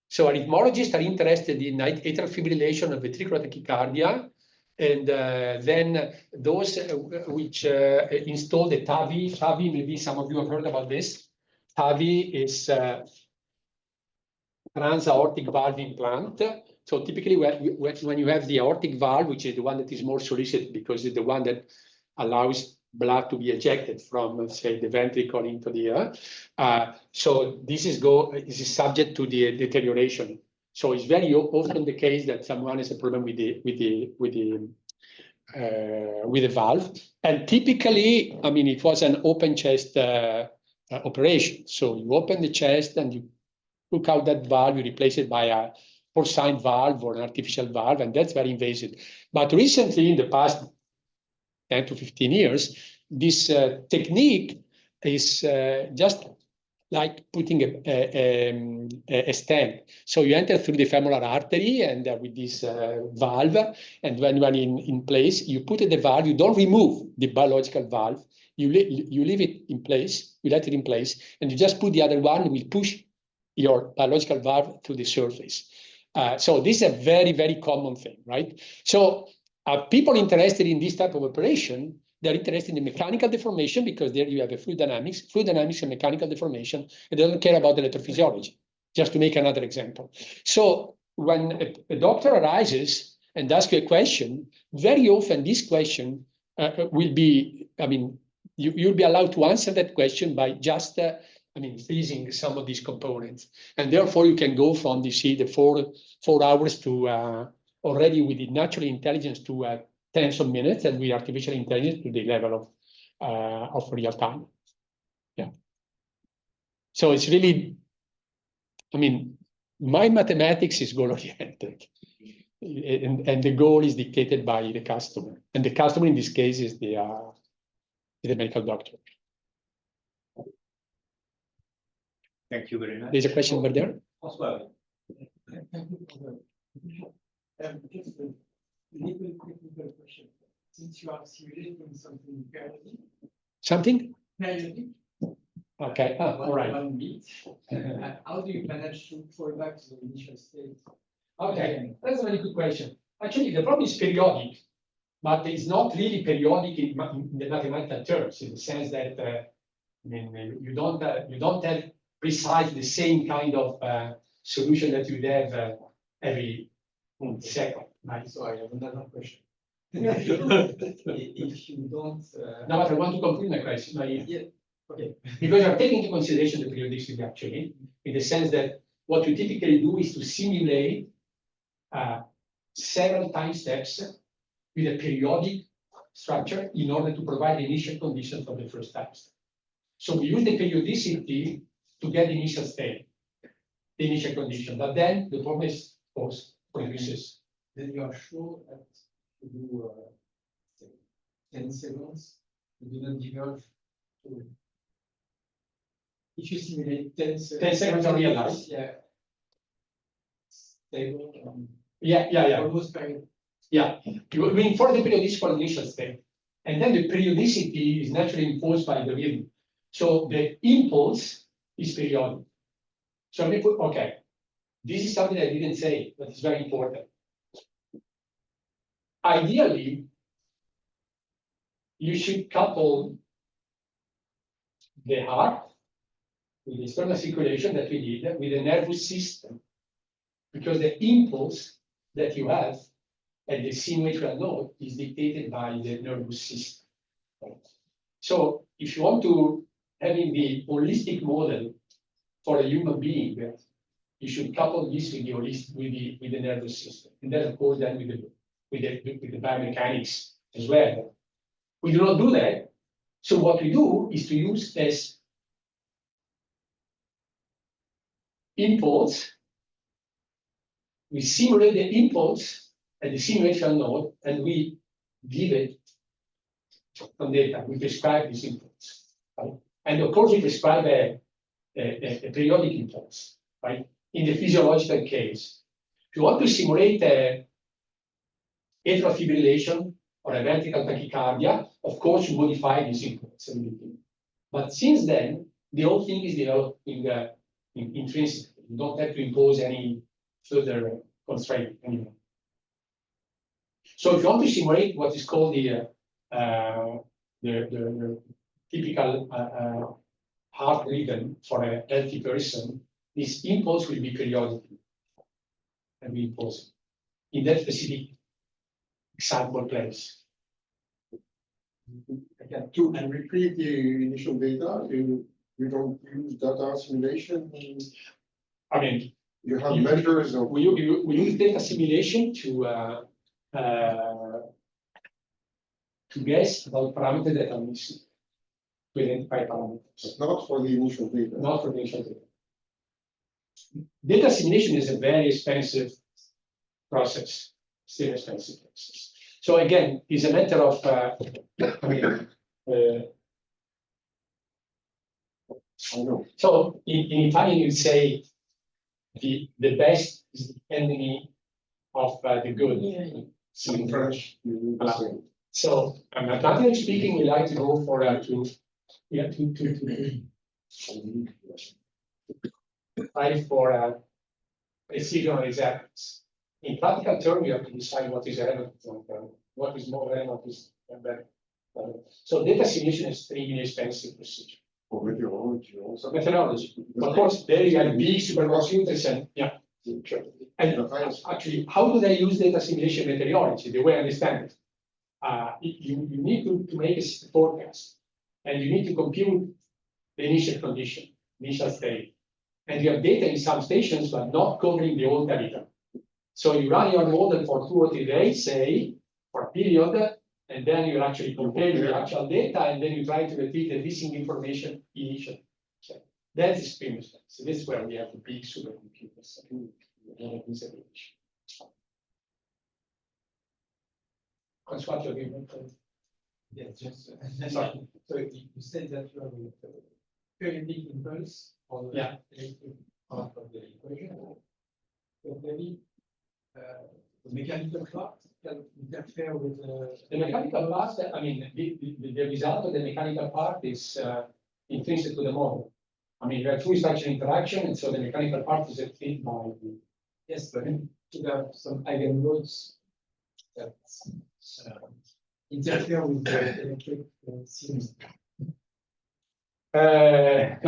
S2: So arrhythmologists are interested in atrial fibrillation of ventricular tachycardia, and then those which install the TAVI. TAVI, maybe some of you have heard about this. TAVI is trans-aortic valve implant. So typically when you have the aortic valve, which is the one that is more solicited because it's the one that allows blood to be ejected from, say, the ventricle into the air. So this is subject to the deterioration. So it's very often the case that someone has a problem with the valve. And typically, I mean, it was an open chest operation. So you open the chest and you took out that valve, you replace it by a porcine valve or an artificial valve, and that's very invasive. But recently, in the past 10 to 15 years, this technique is just like putting a stent. So you enter through the femoral artery and with this valve, and when you are in place, you put the valve, you don't remove the biological valve, you leave it in place, you let it in place, and you just put the other one, will push your biological valve to the surface. So this is a very, very common thing, right? So people interested in this type of operation, they're interested in mechanical deformation because there you have a fluid dynamics and mechanical deformation, and they don't care about the electrophysiology, just to make another example. So when a doctor arises and asks you a question, very often this question will be, I mean, you'll be allowed to answer that question by just, freezing some of these components. And therefore you can go from the 4 hours to already with the natural intelligence to tens of minutes, and with artificial intelligence to the level of real time. Yeah. So it's really, I mean, my mathematics is goal oriented, and the goal is dictated by the customer, and the customer in this case is the medical doctor.
S1: Thank you very much.
S2: There's a question over there.
S6: François. Thank you for the. Just a little technical question. Since you are simulating something periodic,
S2: Something? Okay, all right.
S6: One beat, how do you manage to fall back to the initial state?
S2: Okay, that's a very good question. Actually, the problem is periodic, but it's not really periodic in the mathematical terms, in the sense that I mean, you don't have precisely the same kind of solution that you have every second. Right?
S6: So I have another question. If you don't.
S2: No, but I want to complete my question.
S6: Yeah, okay.
S2: Because you're taking into consideration the periodicity actually, in the sense that what you typically do is to simulate several time steps with a periodic structure in order to provide the initial condition for the first time step. So we use the periodicity to get the initial state, the initial condition, but then the problem is produces.
S6: Then you are sure that to do 10 seconds, you do not diverge. If you simulate 10 seconds.
S2: 10 seconds are realized.
S6: Yeah. Stable.
S2: Yeah.
S6: Almost period.
S2: Yeah, you mean for the periodicity for the initial state. And then the periodicity is naturally imposed by the rhythm. So the impulse is periodic. So we put, okay, this is something I didn't say, but it's very important. Ideally, you should couple the heart with the external circulation that we need with the nervous system, because the impulse that you have at the sinusoidal node is dictated by the nervous system. So if you want to having the holistic model for a human being, you should couple this with the holistic with the nervous system, and then of course then with the biomechanics as well. We do not do that. So what we do is to use this impulse. We simulate the impulse at the simulation node, and we give it some data. We prescribe this impulse, right? And of course, we prescribe a periodic impulse, right? In the physiological case, if you want to simulate a atrial fibrillation or a vertical tachycardia, of course, you modify this impulse. But since then, the whole thing is developed intrinsically. You don't have to impose any further constraint anymore. So if you want to simulate what is called the typical heart rhythm for a healthy person, this impulse will be periodic and we impose it in that specific example place.
S5: Again, to retrieve the initial data, you don't use data simulation.
S2: I mean,
S5: You have measures of.
S2: we use data simulation to guess about parameters that are missing, to identify parameters.
S5: Not for the initial data.
S2: Not for the initial data. Data simulation is a very expensive process, still expensive process. So again, it's a matter of,
S5: I know.
S2: so in Italian you say the best is the enemy of the good.
S5: So in French, you do the same.
S2: So mathematically speaking, we like to go for try for precision or exactness. In practical terms, you have to decide what is relevant and what is more relevant is better. So data simulation is extremely expensive procedure.
S5: For meteorology also.
S2: Methodology. Of course, there you have big supercomputers and yeah. And actually, how do they use data simulation methodology? The way I understand it, you need to make a forecast, and you need to compute the initial condition, initial state, and you have data in some stations, but not covering the whole data. So you run your model for 2 or 3 days, say, for a period, and then you actually compare the actual data, and then you try to retrieve the missing information initially. So that's extremely expensive. So this is where we have the big supercomputers. Constructor agreement.
S6: Yes, just.
S2: Sorry.
S6: So you said that you have a periodic impulse on the
S2: Yeah.
S6: electric part of the equation. But maybe the mechanical part can interfere with
S2: The mechanical part, I mean, the result of the mechanical part is intrinsic to the model. I mean, you have two structure interaction, and so the mechanical part is obtained by the.
S6: yes, but to have some eigenmodes that interfere with the electric seams.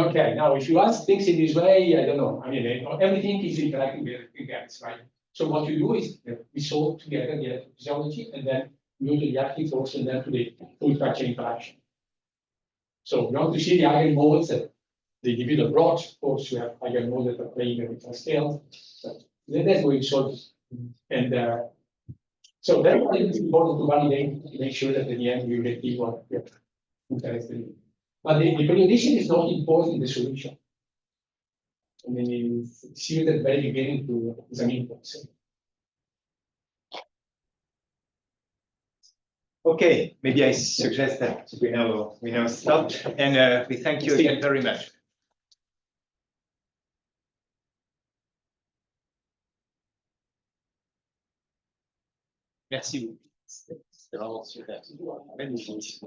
S2: Okay, now if you ask things in this way, I don't know. I mean, everything is interacting with gas, right? So what you do is we solve together the electrophysiology, and then you go to the active force, and then to the full structure interaction. So you want to see the eigenmodes that the individual blocks. Of course, you have eigenmodes that are playing a different scale. So that's where you solve it. And so that's why it's important to validate to make sure that at the end you get what you're interested in. But the periodicity is not important in the solution. I mean, it's used at the very beginning to as an input. So.
S7: Okay, maybe I suggest that we now stop, and we thank you again very much. Merci beaucoup. C'était vraiment super. Magnifique.